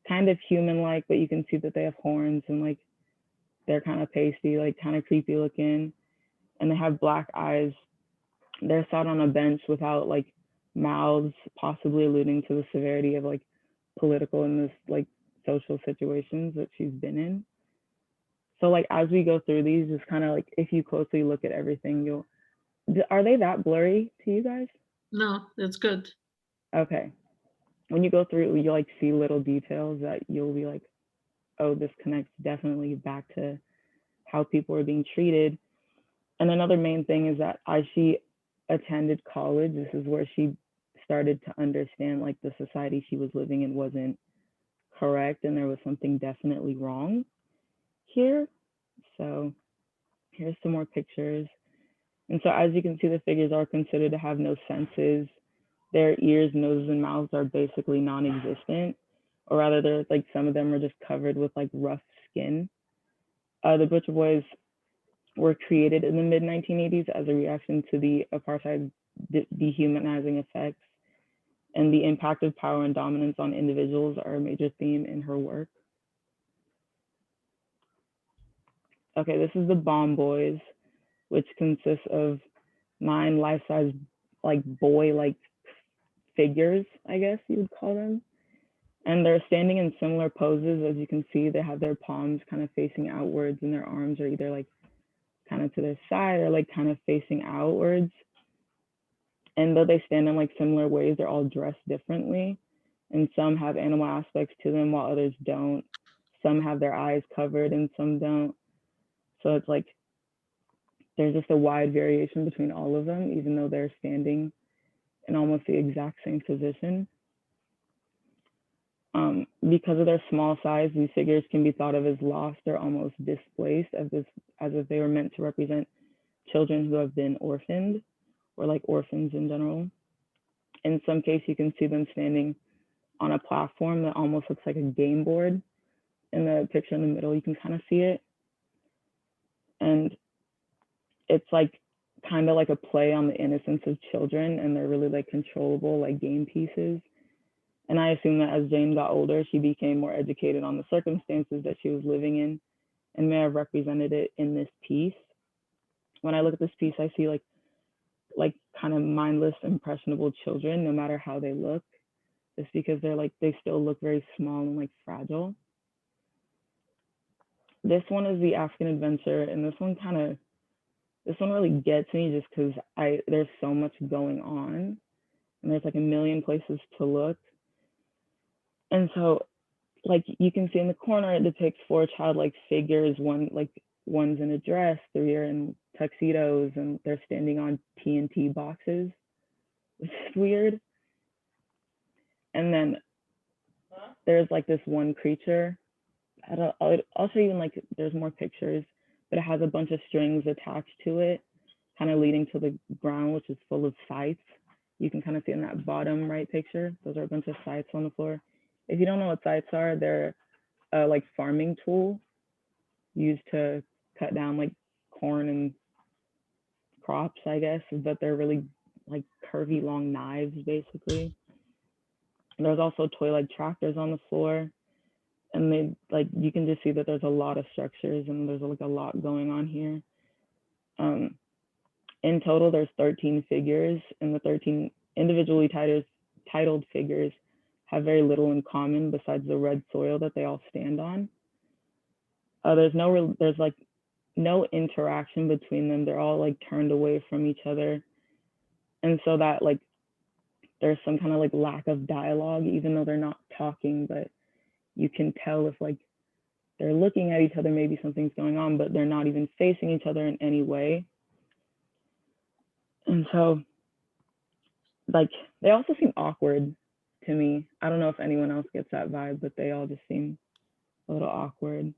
kind of human-like, but you can see that they have horns and like they're kind of pasty, like kind of creepy looking, and they have black eyes. They're sat on a bench without like mouths, possibly alluding to the severity of like political and this like social situations that she's been in. So like as we go through these, just kind of like if you closely look at everything, you'll, are they that blurry to you guys? No, it's good. Okay. When you go through, you like see little details that you'll be like, oh, this connects definitely back to how people are being treated. And another main thing is that as she attended college, this is where she started to understand like the society she was living in wasn't correct and there was something definitely wrong here. So here's some more pictures. And so as you can see, the figures are considered to have no senses. Their ears, noses, and mouths are basically non-existent, or rather they're like, some of them are just covered with like rough skin. The Butcher Boys were created in the mid-1980s as a reaction to the apartheid dehumanizing effects, and the impact of power and dominance on individuals are a major theme in her work. Okay, this is the Bomb Boys, which consists of 9 life-size like boy-like figures, I guess you would call them. And they're standing in similar poses. As you can see, they have their palms kind of facing outwards and their arms are either like kind of to their side or like kind of facing outwards. And though they stand in like similar ways, they're all dressed differently. And some have animal aspects to them while others don't. Some have their eyes covered and some don't. So it's like, there's just a wide variation between all of them, even though they're standing in almost the exact same position. Because of their small size, these figures can be thought of as lost or almost displaced, as if they were meant to represent children who have been orphaned, or like orphans in general. In some cases, you can see them standing on a platform that almost looks like a game board. In the picture in the middle, you can kind of see it. And it's like kind of like a play on the innocence of children, and they're really like controllable, like game pieces. And I assume that as Jane got older, she became more educated on the circumstances that she was living in and may have represented it in this piece. When I look at this piece, I see like kind of mindless, impressionable children, no matter how they look, just because they're like, they still look very small and like fragile. This one is the African Adventure, and this one really gets me just because there's so much going on and there's like a million places to look. And so like you can see in the corner, it depicts 4 childlike figures. One's in a dress, 3 are in tuxedos, and they're standing on TNT boxes, which is weird. And then there's like this one creature. I'll show you in like, there's more pictures, but it has a bunch of strings attached to it, kind of leading to the ground, which is full of scythes. You can kind of see in that bottom right picture, those are a bunch of scythes on the floor. If you don't know what scythes are, they're like farming tool used to cut down like corn and crops, I guess, but they're really like curvy long knives basically. And there's also toy-like tractors on the floor, and they like, you can just see that there's a lot of structures and there's like a lot going on here. In total, there's 13 figures, and the 13 individually titled figures have very little in common besides the red soil that they all stand on. There's like no interaction between them. They're all like turned away from each other. And so that like, there's some kind of like lack of dialogue, even though they're not talking, but you can tell if like they're looking at each other, maybe something's going on, but they're not even facing each other in any way. And so like, they also seem awkward to me. I don't know if anyone else gets that vibe, but they all just seem a little awkward.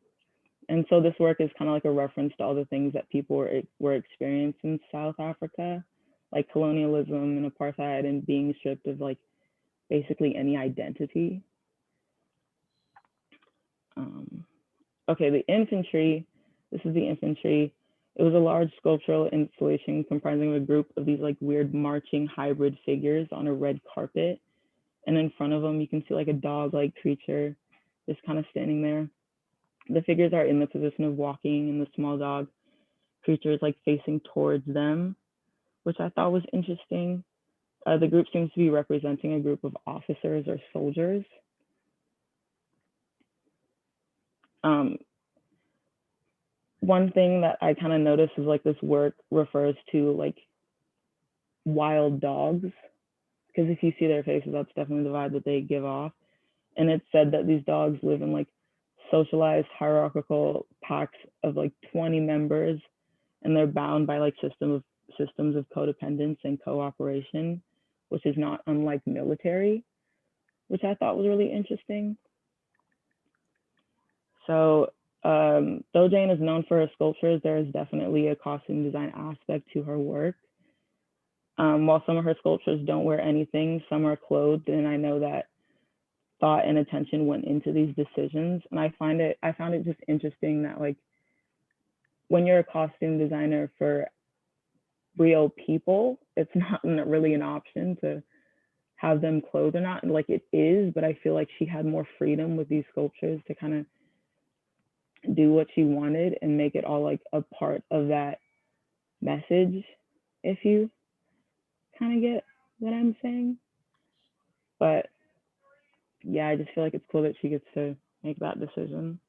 And so this work is kind of like a reference to all the things that people were experiencing in South Africa, like colonialism and apartheid and being stripped of like basically any identity. Okay, the infantry, this is the infantry. It was a large sculptural installation comprising a group of these like weird marching hybrid figures on a red carpet. And in front of them, you can see like a dog-like creature just kind of standing there. The figures are in the position of walking, and the small dog creature is like facing towards them, which I thought was interesting. The group seems to be representing a group of officers or soldiers. One thing that I kind of noticed is like this work refers to like wild dogs, because if you see their faces, that's definitely the vibe that they give off. And it's said that these dogs live in like socialized hierarchical packs of like 20 members, and they're bound by like systems of codependence and cooperation, which is not unlike military, which I thought was really interesting. So though Jane is known for her sculptures, there is definitely a costume design aspect to her work. While some of her sculptures don't wear anything, some are clothed, and I know that thought and attention went into these decisions. And I found it just interesting that like when you're a costume designer for real people, it's not really an option to have them clothed or not. And like it is, but I feel like she had more freedom with these sculptures to kind of do what she wanted and make it all like a part of that message, if you kind of get what I'm saying. But yeah, I just feel like it's cool that she gets to make that decision.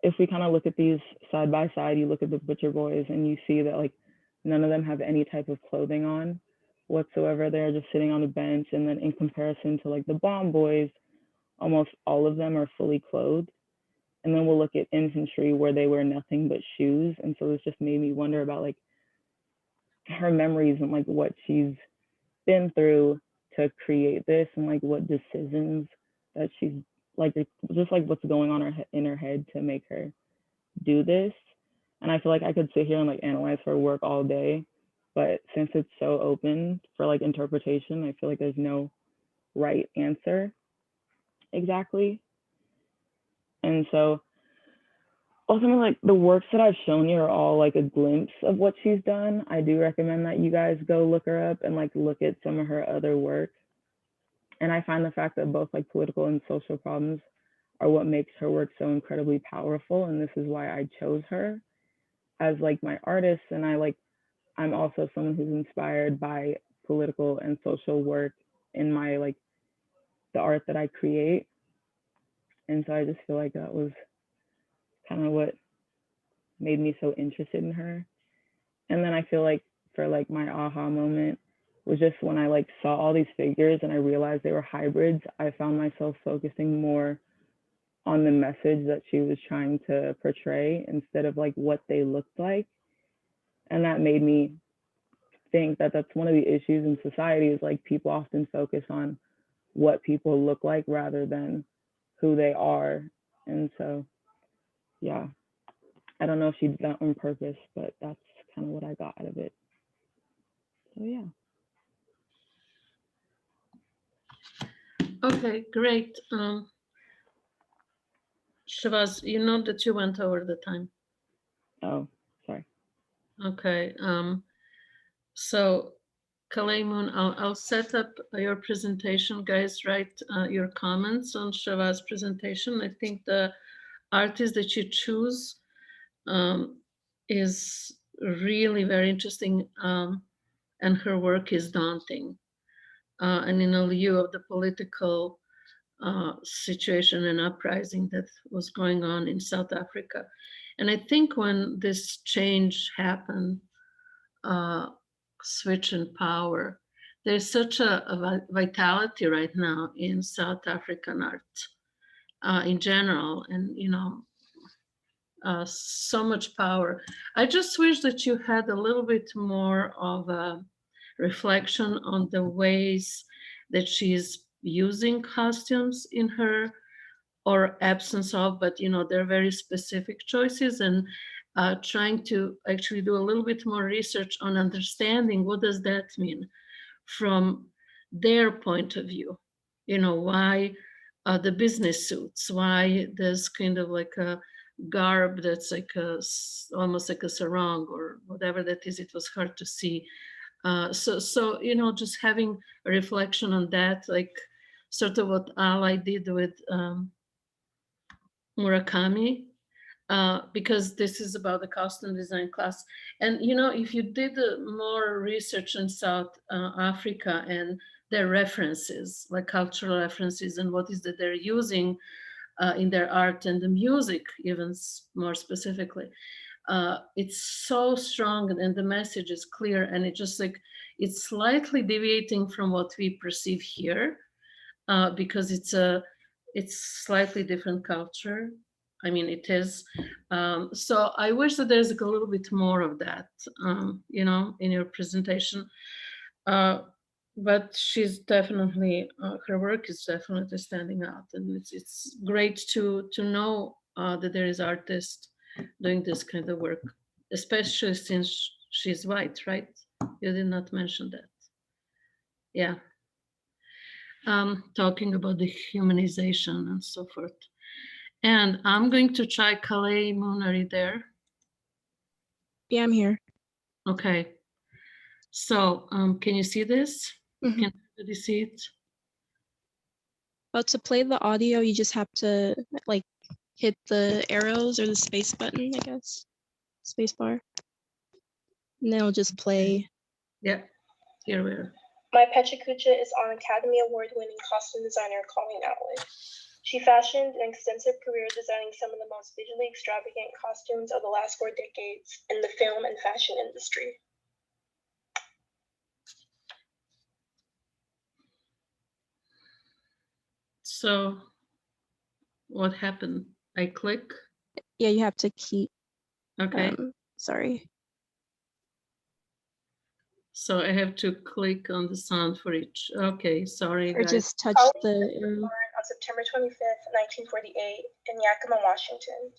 If we kind of look at these side by side, you look at the Butcher Boys and you see that like none of them have any type of clothing on whatsoever. They're just sitting on a bench. And then in comparison to like the Bomb Boys, almost all of them are fully clothed. And then we'll look at Infantry, where they wear nothing but shoes. And so this just made me wonder about like her memories and like what she's been through to create this, and like what decisions that she's like, just like what's going on in her head to make her do this. And I feel like I could sit here and like analyze her work all day, but since it's so open for like interpretation, I feel like there's no right answer exactly. And so ultimately, like the works that I've shown you are all like a glimpse of what she's done. I do recommend that you guys go look her up and like look at some of her other work. And I find the fact that both like political and social problems are what makes her work so incredibly powerful. And this is why I chose her as like my artist. And I'm also someone who's inspired by political and social work in my like the art that I create. And so I just feel like that was kind of what made me so interested in her. And then I feel like for like my aha moment was just when I like saw all these figures and I realized they were hybrids. I found myself focusing more on the message that she was trying to portray instead of like what they looked like. And that made me think that that's one of the issues in society, is like people often focus on what people look like rather than who they are. And so, yeah, I don't know if she did that on purpose, but that's kind of what I got out of it. So yeah. Okay, great. Shavase, you know that you went over the time. Oh, sorry. Okay. So Kalei Moon, I'll set up your presentation, guys. Write your comments on Shava's presentation. I think the artist that you choose is really very interesting, and her work is daunting. And in lieu of the political situation and uprising that was going on in South Africa. And I think when this change happened, switch in power, there's such a vitality right now in South African art in general, and so much power. I just wish that you had a little bit more of a reflection on the ways that she's using costumes in her, or absence of, but they're very specific choices, and trying to actually do a little bit more research on understanding what does that mean from their point of view. Why the business suits, why there's kind of like a garb that's like almost like a sarong or whatever that is. It was hard to see. So just having a reflection on that, like sort of what Ally did with Murakami, because this is about the costume design class. And you know, if you did more research in South Africa and their references, like cultural references, and what is that they're using in their art and the music, even more specifically, it's so strong and the message is clear, and it just like it's slightly deviating from what we perceive here, because it's slightly different culture. I mean, it is. So I wish that there's like a little bit more of that, you know, in your presentation. But she's definitely, her work is definitely standing out, and it's great to know that there is artists doing this kind of work, especially since she's white, right? You did not mention that. Yeah. Talking about the humanization and so forth. And I'm going to try Kalei. Moon, are you there? Yeah, I'm here. Okay. So can you see this? Mhm. Can everybody see it? Well, to play the audio, you just have to like hit the arrows or the space button, I guess. Space bar. And then it'll just play. Yeah, here we are. My Pechakucha is on Academy Award-winning costume designer Colleen Atwood. She fashioned an extensive career designing some of the most visually extravagant costumes of the last 4 decades in the film and fashion industry. So what happened? I click. Yeah, you have to keep. Okay. Sorry. So I have to click on the sound for each. Okay, sorry, Or guys. just touch Colleen the was arrow. born on September 25th, 1948 in Yakima, Washington.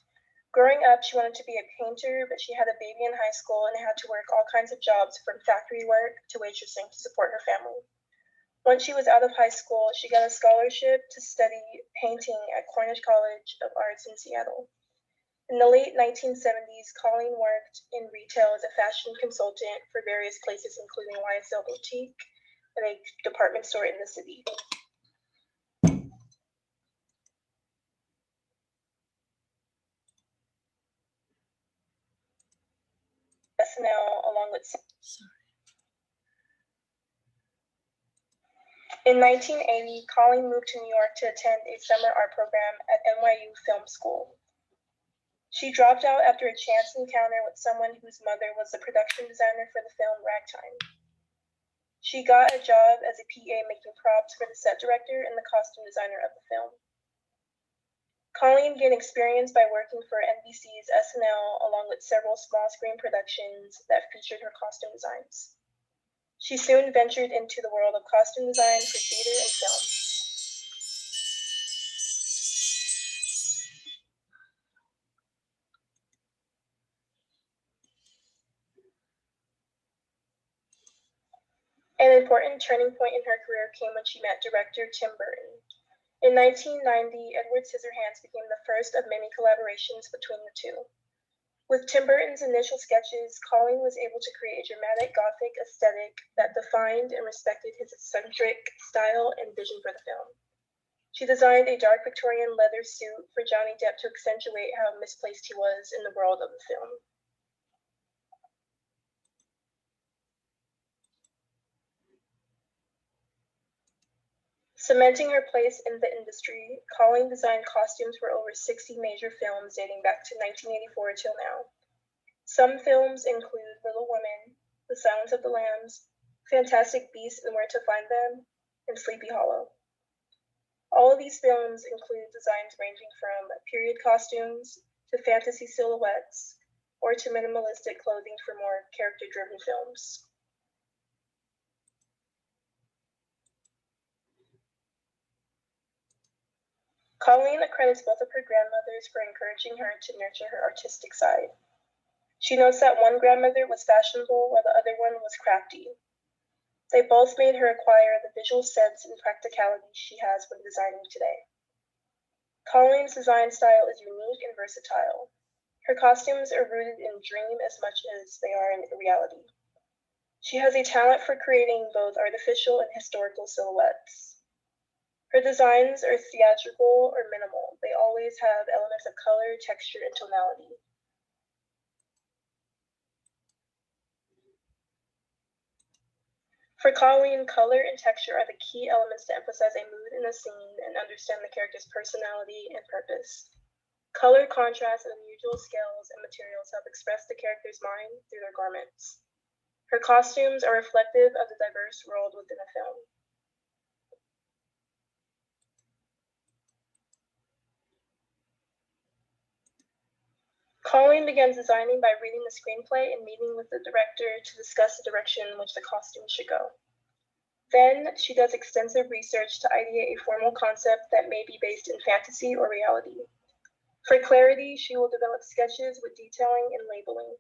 Growing up, she wanted to be a painter, but she had a baby in high school and had to work all kinds of jobs from factory work to waitressing to support her family. Once she was out of high school, she got a scholarship to study painting at Cornish College of Arts in Seattle. In the late 1970s, Colleen worked in retail as a fashion consultant for various places, including YSL Boutique and a department store in the city. SNL along with. In 1980, Colleen moved to New York to attend a summer art program at NYU Film School. She dropped out after a chance encounter with someone whose mother was the production designer for the film Ragtime. She got a job as a PA making props for the set director and the costume designer of the film. Colleen gained experience by working for NBC's SNL along with several small screen productions that featured her costume designs. She soon ventured into the world of costume design for theater and film. An important turning point in her career came when she met director Tim Burton. In 1990, Edward Scissorhands became the first of many collaborations between the two. With Tim Burton's initial sketches, Colleen was able to create a dramatic Gothic aesthetic that defined and respected his eccentric style and vision for the film. She designed a dark Victorian leather suit for Johnny Depp to accentuate how misplaced he was in the world of the film. Cementing her place in the industry, Colleen designed costumes for over 60 major films dating back to 1984 till now. Some films include Little Women, The Silence of the Lambs, Fantastic Beasts and Where to Find Them, and Sleepy Hollow. All of these films include designs ranging from period costumes to fantasy silhouettes or to minimalistic clothing for more character-driven films. Colleen accredits both of her grandmothers for encouraging her to nurture her artistic side. She notes that one grandmother was fashionable while the other one was crafty. They both made her acquire the visual sense and practicality she has when designing today. Colleen's design style is unique and versatile. Her costumes are rooted in dream as much as they are in reality. She has a talent for creating both artificial and historical silhouettes. Her designs are theatrical or minimal. They always have elements of color, texture, and tonality. For Colleen, color and texture are the key elements to emphasize a mood in a scene and understand the character's personality and purpose. Color, contrast, and unusual scales and materials help express the character's mind through their garments. Her costumes are reflective of the diverse world within a film. Colleen begins designing by reading the screenplay and meeting with the director to discuss the direction in which the costume should go. Then, she does extensive research to ideate a formal concept that may be based in fantasy or reality. For clarity, she will develop sketches with detailing and labeling.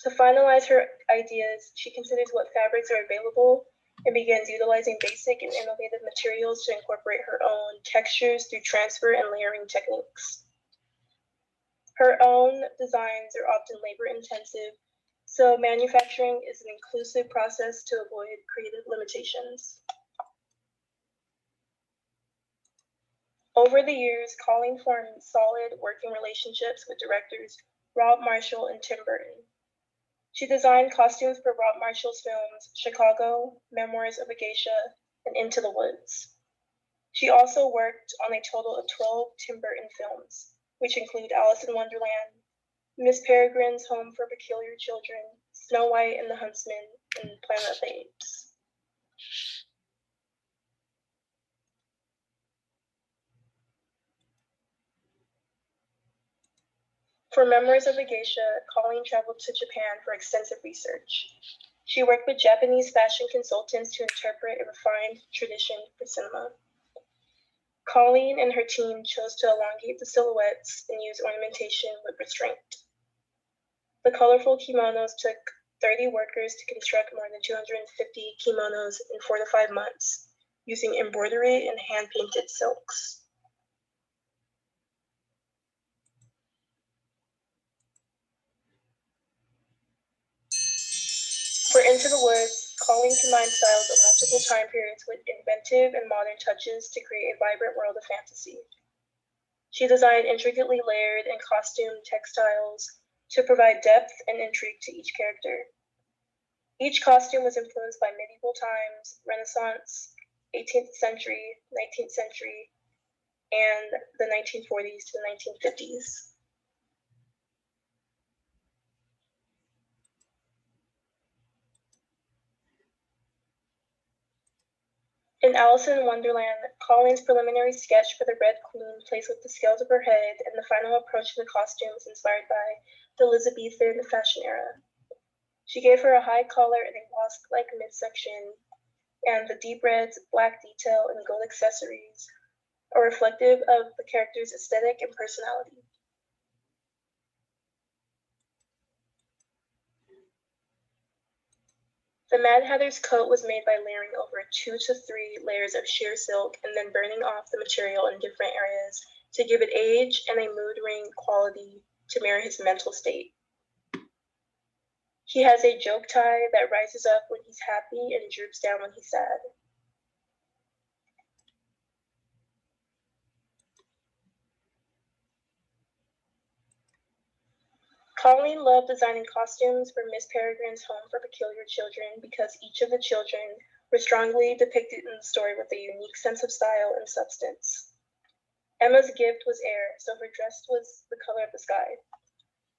To finalize her ideas, she considers what fabrics are available and begins utilizing basic and innovative materials to incorporate her own textures through transfer and layering techniques. Her own designs are often labor-intensive, so manufacturing is an inclusive process to avoid creative limitations. Over the years, Colleen formed solid working relationships with directors Rob Marshall and Tim Burton. She designed costumes for Rob Marshall's films Chicago, Memoirs of a Geisha, and Into the Woods. She also worked on a total of 12 Tim Burton films, which include Alice in Wonderland, Miss Peregrine's Home for Peculiar Children, Snow White and the Huntsman, and Planet of the Apes. For Memoirs of a Geisha, Colleen traveled to Japan for extensive research. She worked with Japanese fashion consultants to interpret a refined tradition for cinema. Colleen and her team chose to elongate the silhouettes and use ornamentation with restraint. The colorful kimonos took 30 workers to construct more than 250 kimonos in 4 to 5 months, using embroidery and hand-painted silks. For Into the Woods, Colleen combined styles of multiple time periods with inventive and modern touches to create a vibrant world of fantasy. She designed intricately layered and costumed textiles to provide depth and intrigue to each character. Each costume was influenced by medieval times, Renaissance, 18th century, 19th century, and the 1940s to the 1950s. In Alice in Wonderland, Colleen's preliminary sketch for the Red Queen plays with the scales of her head, and the final approach to the costume is inspired by the Elizabethan fashion era. She gave her a high collar and a wasp-like midsection, and the deep reds, black detail, and gold accessories are reflective of the character's aesthetic and personality. The Mad Hatter's coat was made by layering over 2 to 3 layers of sheer silk and then burning off the material in different areas to give it age and a mood ring quality to mirror his mental state. He has a joke tie that rises up when he's happy and droops down when he's sad. Colleen loved designing costumes for Miss Peregrine's Home for Peculiar Children because each of the children were strongly depicted in the story with a unique sense of style and substance. Emma's gift was air, so her dress was the color of the sky.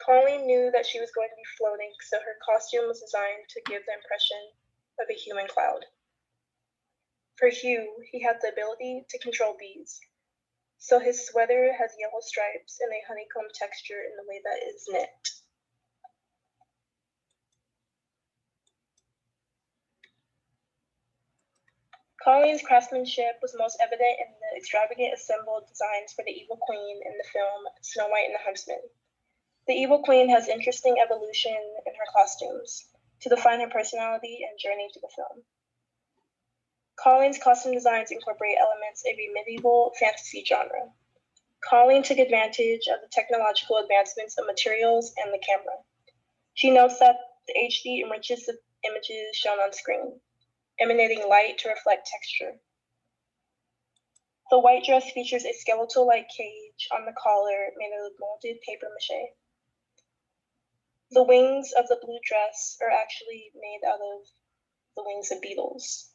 Colleen knew that she was going to be floating, so her costume was designed to give the impression of a human cloud. For Hugh, he had the ability to control bees, so his sweater has yellow stripes and a honeycomb texture in the way that it is knit. Colleen's craftsmanship was most evident in the extravagant assembled designs for the Evil Queen in the film Snow White and the Huntsman. The Evil Queen has interesting evolution in her costumes to define her personality and journey to the film. Colleen's costume designs incorporate elements of a medieval fantasy genre. Colleen took advantage of the technological advancements of materials and the camera. She notes that the HD enriches the images shown on screen, emanating light to reflect texture. The white dress features a skeletal-like cage on the collar made out of molded paper mache. The wings of the blue dress are actually made out of the wings of beetles.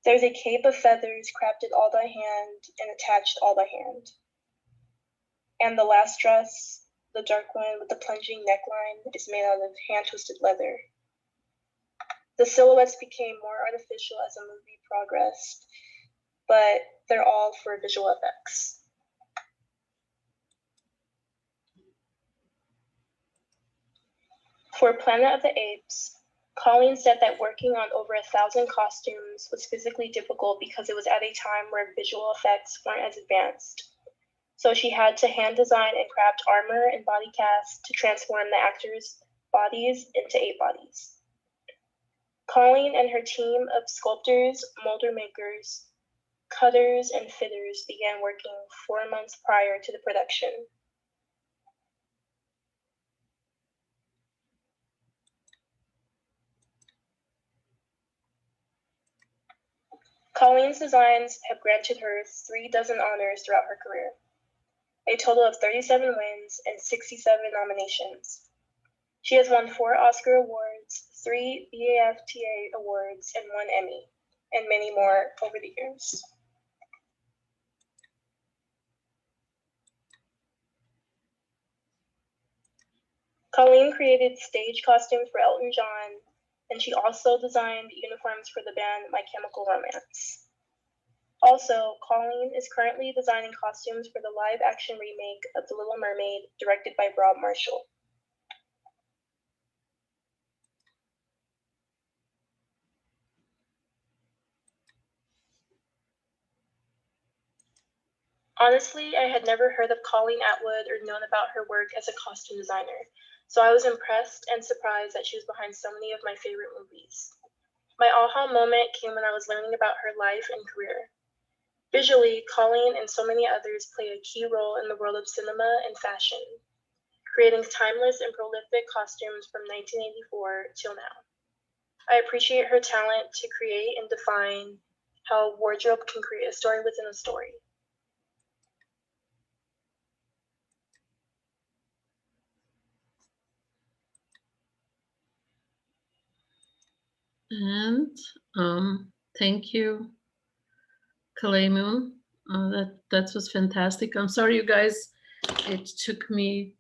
There's a cape of feathers crafted all by hand and attached all by hand. And the last dress, the dark one with the plunging neckline, is made out of hand-twisted leather. The silhouettes became more artificial as the movie progressed, but they're all for visual effects. For Planet of the Apes, Colleen said that working on over 1,000 costumes was physically difficult because it was at a time where visual effects weren't as advanced. So she had to hand design and craft armor and body casts to transform the actors' bodies into ape bodies. Colleen and her team of sculptors, molder makers, cutters, and fitters began working 4 months prior to the production. Colleen's designs have granted her 36 honors throughout her career, a total of 37 wins and 67 nominations. She has won 4 Oscar awards, 3 BAFTA awards, and 1 Emmy, and many more over the years. Colleen created stage costumes for Elton John, and she also designed uniforms for the band My Chemical Romance. Also, Colleen is currently designing costumes for the live-action remake of The Little Mermaid, directed by Rob Marshall. Honestly, I had never heard of Colleen Atwood or known about her work as a costume designer, so I was impressed and surprised that she was behind so many of my favorite movies. My aha moment came when I was learning about her life and career. Visually, Colleen and so many others play a key role in the world of cinema and fashion, creating timeless and prolific costumes from 1984 till now. I appreciate her talent to create and define how wardrobe can create a story within a story. And thank you, Kalei Moon. That was fantastic. I'm sorry, you guys. It took me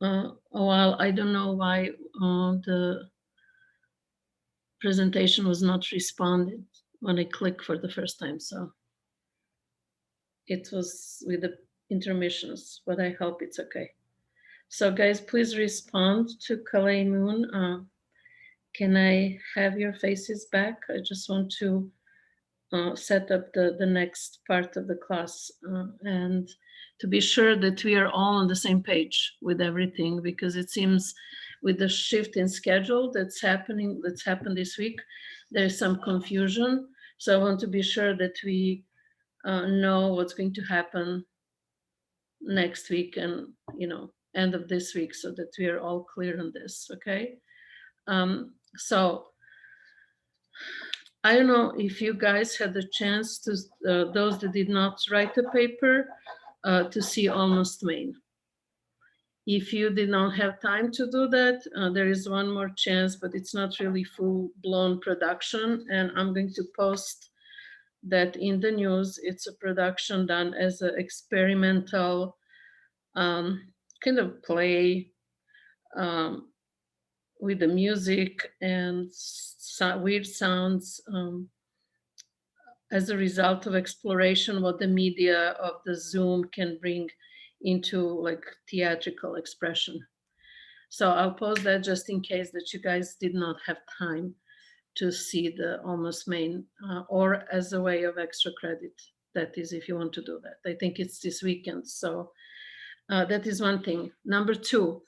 a while. I don't know why the presentation was not responded when I clicked for the first time. So it was with the intermissions, but I hope it's okay. So guys, please respond to Kalei Moon. Can I have your faces back? I just want to set up the next part of the class and to be sure that we are all on the same page with everything, because it seems with the shift in schedule that's happened this week, there's some confusion. So I want to be sure that we know what's going to happen next week and, you know, end of this week, so that we are all clear on this, okay? So I don't know if you guys had the chance to, those that did not write the paper, to see Almost Maine. If you did not have time to do that, there is one more chance, but it's not really full-blown production, and I'm going to post that in the news. It's a production done as an experimental kind of play with the music and weird sounds as a result of exploration what the media of the Zoom can bring into like theatrical expression. So I'll post that just in case that you guys did not have time to see the Almost Maine, or as a way of extra credit. That is, if you want to do that. I think it's this weekend. So that is one thing. Number two,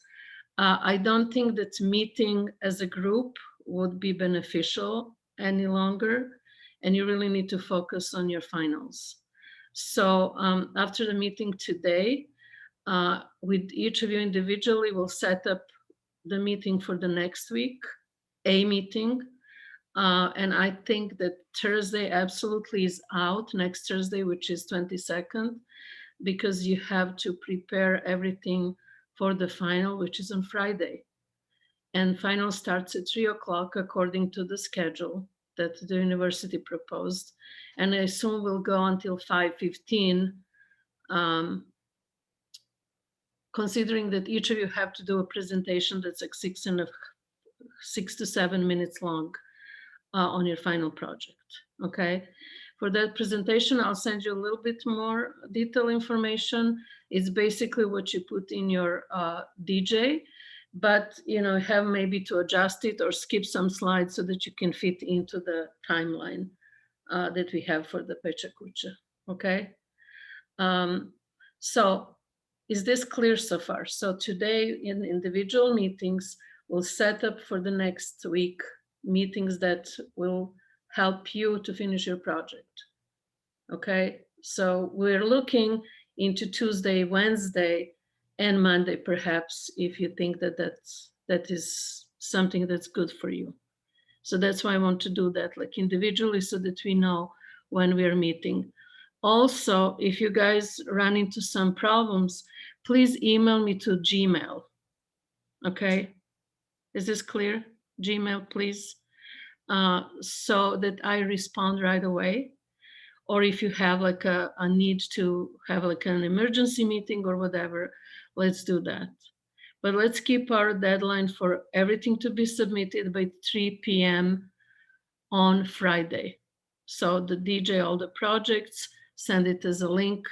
I don't think that meeting as a group would be beneficial any longer, and you really need to focus on your finals. So after the meeting today, with each of you individually, we'll set up the meeting for the next week, a meeting, And I think that Thursday absolutely is out, next Thursday, which is 22nd, because you have to prepare everything for the final, which is on Friday. And final starts at 3 o'clock according to the schedule that the university proposed. And I assume will go until 5:15, considering that each of you have to do a presentation that's like 6 to 7 minutes long on your final project, okay? For that presentation, I'll send you a little bit more detailed information. It's basically what you put in your DJ, but have maybe to adjust it or skip some slides so that you can fit into the timeline that we have for the Pecha Kucha, okay? So is this clear so far? So today in individual meetings, we'll set up for the next week meetings that will help you to finish your project, okay? So we're looking into Tuesday, Wednesday, and Monday, perhaps, if you think that that is something that's good for you. So that's why I want to do that, like individually, so that we know when we are meeting. Also, if you guys run into some problems, please email me to Gmail, okay? Is this clear? Gmail, please, so that I respond right away. Or if you have like a need to have like an emergency meeting or whatever, let's do that. But let's keep our deadline for everything to be submitted by 3 p.m. on Friday. So the DJ, all the projects, send it as a link,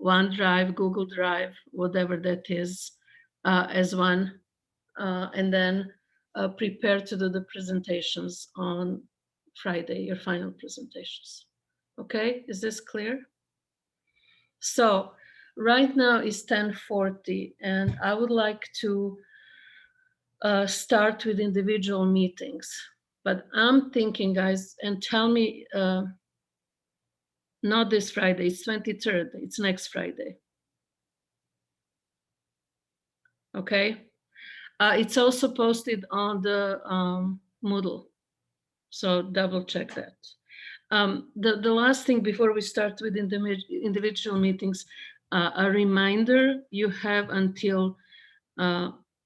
OneDrive, Google Drive, whatever that is, as one, and then prepare to do the presentations on Friday, your final presentations. Okay, is this clear? So right now is 10:40, and I would like to start with individual meetings. But I'm thinking, guys, and tell me, not this Friday, it's 23rd, it's next Friday. Okay, it's also posted on the Moodle, so double check that. The last thing before we start with individual meetings, a reminder, you have until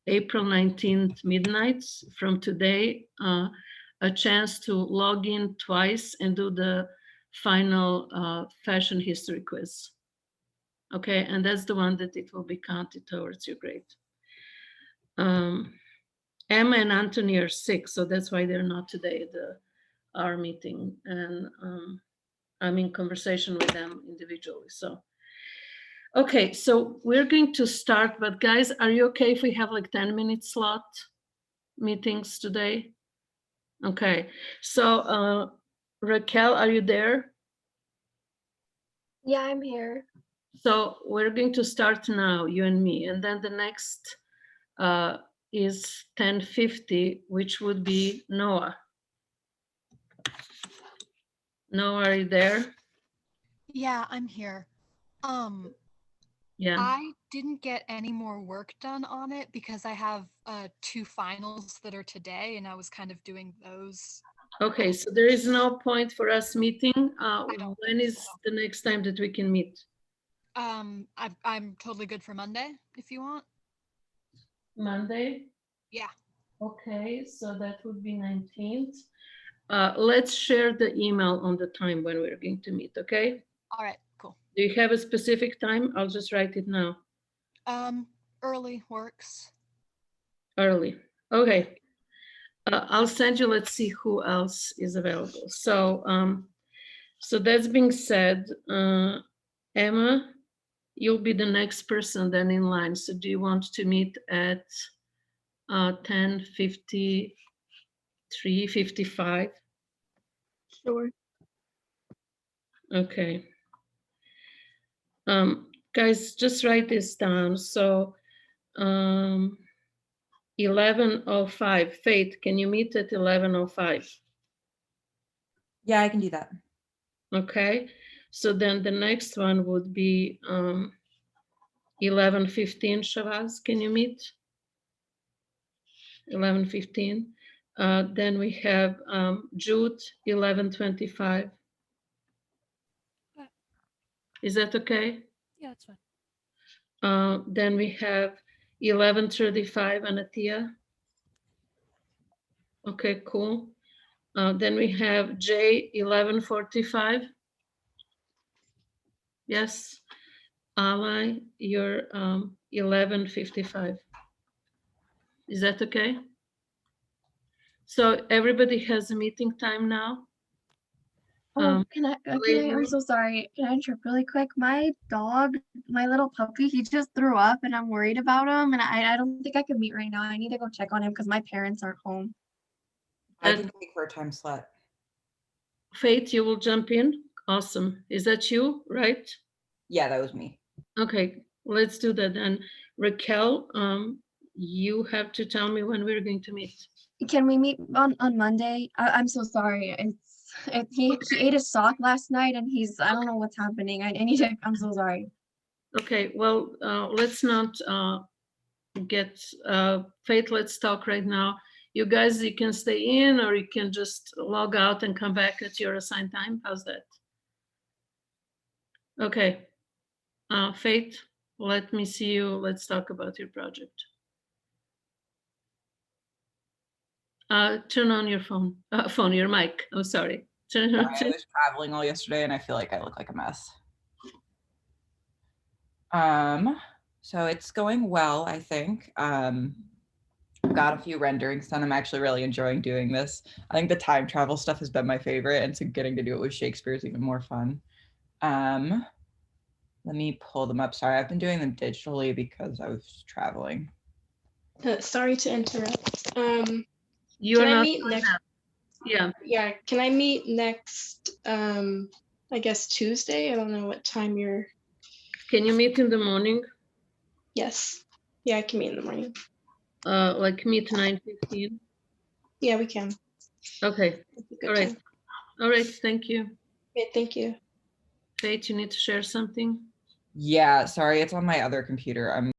April 19th midnight from today, a chance to log in twice and do the final fashion history quiz. Okay, and that's the one that it will be counted towards your grade. Emma and Anthony are sick, so that's why they're not today at our meeting, and I'm in conversation with them individually. So, okay, so we're going to start, but guys, are you okay if we have like 10-minute slot meetings today? Okay, so Raquel, are you there? Yeah, I'm here. So we're going to start now, you and me, and then the next is 10:50, which would be Noah. Noah, are you there? Yeah, I'm here. Yeah. I didn't get any more work done on it because I have 2 finals that are today, and I was kind of doing those. Okay, so there is no point for us meeting. don't When think is so. the next time that we can meet? I'm totally good for Monday if you want. Monday? Yeah. Okay, so that would be 19th. Let's share the email on the time when we're going to meet, okay? All right, cool. Do you have a specific time? I'll just write it now. Early works. Early. Okay. I'll send you, let's see who else is available. So, so that's being said, Emma, you'll be the next person then in line. So do you want to meet at 10:53, 55? Sure. Okay. Guys, just write this down. So 11:05. Faith, can you meet at 11:05? Yeah, I can do that. Okay. So then the next one would be 11:15. Shavase, can you meet? 11:15. Then we have Jude, 11:25. Is that okay? Yeah, that's fine. Then we have 11:35, Anatia. Okay, cool. Then we have J, 11:45. Yes. Ally, you're 11:55. Is that okay? So everybody has a meeting time now? Oh, can I, Lady- I'm so sorry. Can I interrupt really quick? My dog, my little puppy, he just threw up and I'm worried about him. And I don't think I can meet right now. I need to go check on him because my parents aren't home. I can take her time slot. Faith, you will jump in? Awesome. Is that you, right? Yeah, that was me. Okay, let's do that then. Raquel, you have to tell me when we're going to meet. Can we meet on Monday? I'm so sorry. He ate a sock last night and I don't know what's happening. I need to, I'm so sorry. Okay, well, let's not get Faith, let's talk right now. You guys, you can stay in or you can just log out and come back at your assigned time. How's that? Okay, Faith, let me see you. Let's talk about your project. Turn on your phone, your mic. I'm sorry. Sorry, I was traveling all yesterday and I feel like I look like a mess. So it's going well, I think. Got a few renderings done. I'm actually really enjoying doing this. I think the time travel stuff has been my favorite, and so getting to do it with Shakespeare is even more fun. Let me pull them up. Sorry, I've been doing them digitally because I was traveling. Sorry to interrupt. You're can I not meet next? Yeah. Yeah, can I meet next? I guess Tuesday. I don't know what time you're. Can you meet in the morning? Yes. Yeah, I can meet in the morning. Like meet 9:15. Yeah, we can. Okay. All right. Time. All right. Thank you. Okay, thank you. Faith, you need to share something? Yeah, sorry, it's on my other computer. I'm